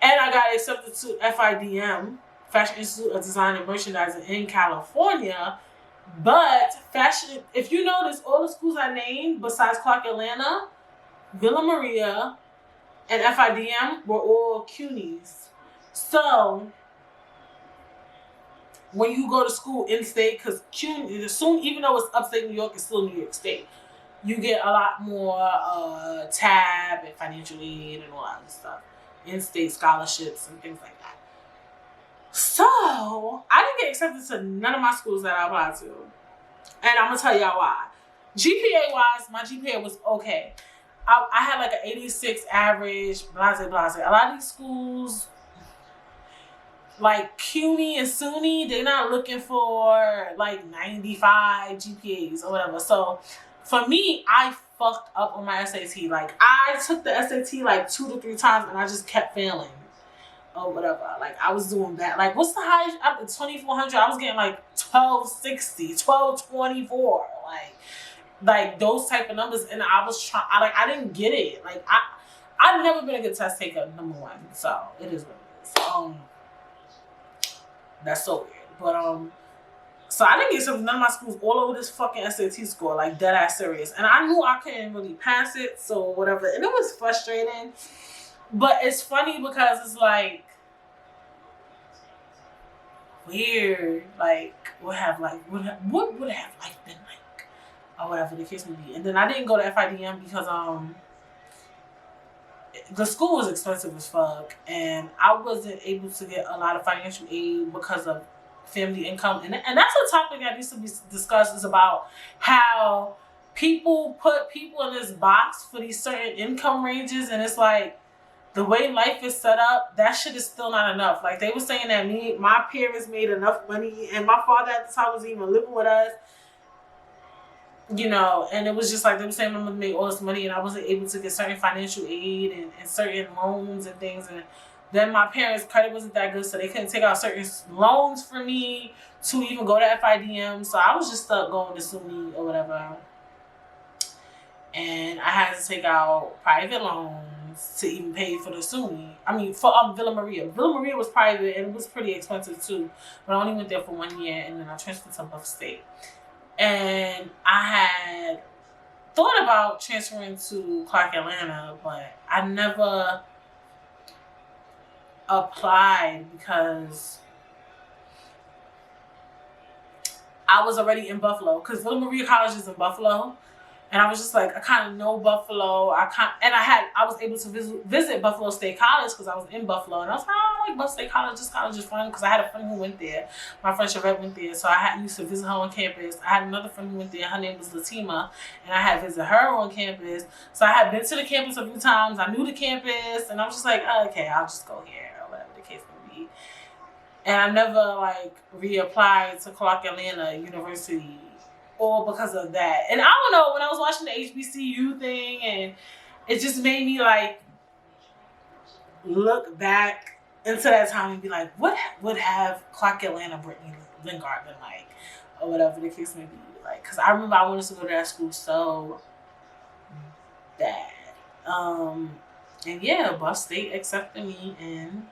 A: And I got accepted to FIDM, Fashion Institute of Design and Merchandising in California. But fashion, if you notice, all the schools I named besides Clark Atlanta, Villa Maria, and FIDM were all CUNYs. So when you go to school in state, because CUNY, soon, even though it's upstate New York, it's still New York State. You get a lot more tab and financial aid and all that other stuff. In-state scholarships and things like that. So I didn't get accepted to none of my schools that I applied to. And I'm going to tell y'all why. GPA-wise, my GPA was okay. I had like an 86 average, blase. A lot of these schools, like CUNY and SUNY, they're not looking for like 95 GPAs or whatever. So for me, I fucked up on my SAT. Like I took the SAT like 2 to 3 times and I just kept failing or whatever. Like I was doing bad. Like what's the highest? 2,400. I was getting like 1260, 1224. Like those type of numbers, and I was trying. I didn't get it. Like I've never been a good test taker. Number one, so it is what it is. That's so weird. But so I didn't get something. None of my schools all over this fucking SAT score, like dead ass serious. And I knew I couldn't really pass it, so whatever. And it was frustrating. But it's funny because it's like weird. Like what would have life been like, or whatever the case may be. And then I didn't go to FIDM because the school was expensive as fuck, and I wasn't able to get a lot of financial aid because of family income. And that's a topic that needs to be discussed, is about how people put people in this box for these certain income ranges, and it's like the way life is set up, that shit is still not enough. Like they were saying that my parents made enough money, and my father at the time was even living with us, you know, and it was just like they were saying my mother made all this money and I wasn't able to get certain financial aid and certain loans and things. And then my parents' credit wasn't that good, so they couldn't take out certain loans for me to even go to FIDM. So I was just stuck going to SUNY or whatever. And I had to take out private loans to even pay for the SUNY. I mean, for Villa Maria. Villa Maria was private and it was pretty expensive too. But I only went there for 1 year and then I transferred to Buff State. And I had thought about transferring to Clark Atlanta, but I never applied because I was already in Buffalo. Because Villa Maria College is in Buffalo. And I was just like, I kind of know Buffalo. I was able to visit Buffalo State College because I was in Buffalo. And I was like, oh, I like Buffalo State College. This college is fun because I had a friend who went there. My friend Shavette went there. So I used to visit her on campus. I had another friend who went there. Her name was Latima. And I had visited her on campus. So I had been to the campus a few times. I knew the campus. And I was just like, oh, okay, I'll just go here or whatever the case may be. And I never like reapplied to Clark Atlanta University. Or because of that. And I don't know, when I was watching the HBCU thing, and it just made me like look back into that time and be like, what would have Clark Atlanta Brittany Lingard been like? Or whatever the case may be. Like, because I remember I wanted to go to that school so bad. And yeah, Buff State accepted me, and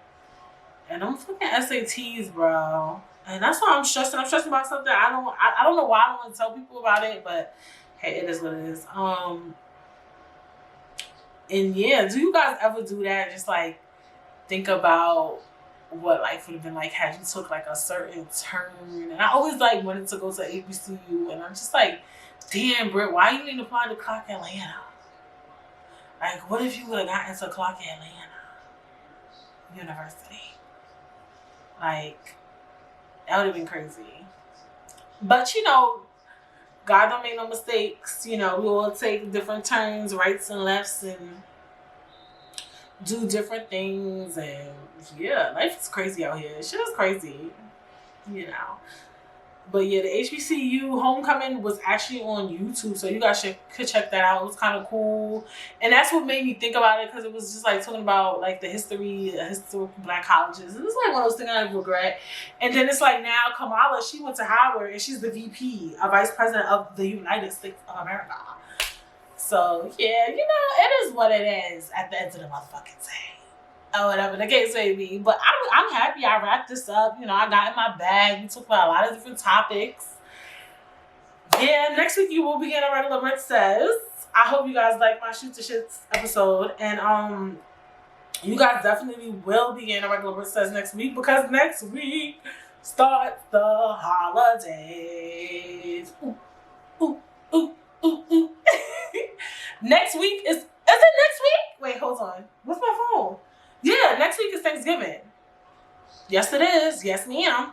A: I'm fucking SATs, bro. And that's why I'm stressing. I'm stressing about something I don't know why I don't want to tell people about it, but hey, it is what it is. And yeah, do you guys ever do that? Just like think about what life would have been like had you took like a certain turn. And I always like wanted to go to HBCU, and I'm just like, damn, Britt, why you didn't apply to Clark Atlanta? Like, what if you would have gotten into Clark Atlanta University? Like, that would have been crazy. But, you know, God don't make no mistakes. You know, we all take different turns, rights and lefts, and do different things. And, yeah, life is crazy out here. Shit is crazy, you know. But, yeah, the HBCU homecoming was actually on YouTube, so you guys could check that out. It was kind of cool. And that's what made me think about it, because it was just, like, talking about, like, the historical black colleges. And it's, like, one of those things I regret. And then it's, like, now Kamala, she went to Howard, and she's the VP, a vice president of the United States of America. So, yeah, you know, it is what it is at the end of the motherfucking day. Or whatever the case may be. But I'm happy I wrapped this up. You know, I got in my bag. We talked about a lot of different topics. Yeah, next week you will begin a regular Britt Says. I hope you guys like my Shoot the Shits episode. And you guys definitely will begin a regular Britt Says next week, because next week starts the holidays. Ooh, ooh, ooh, ooh, ooh. Next week is it next week? Wait, hold on. What's my phone? Yeah, next week is Thanksgiving. Yes, it is. Yes, ma'am.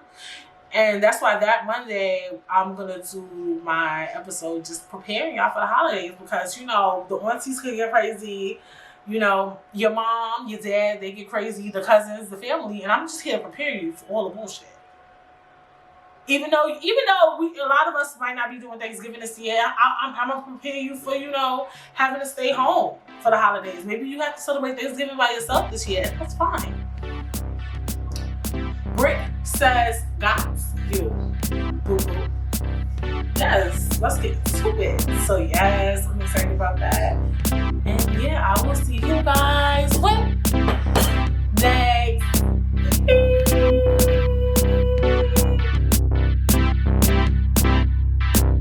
A: And that's why that Monday, I'm going to do my episode just preparing y'all for the holidays, because, you know, the aunties could get crazy. You know, your mom, your dad, they get crazy, the cousins, the family, and I'm just here to prepare you for all the bullshit. Even though a lot of us might not be doing Thanksgiving this year, I'm gonna prepare you for, you know, having to stay home for the holidays. Maybe you have to celebrate Thanksgiving by yourself this year. That's fine. Britt says, got you. Boo boo. Yes, let's get to it. So yes, I'm excited about that. And yeah, I will see you guys when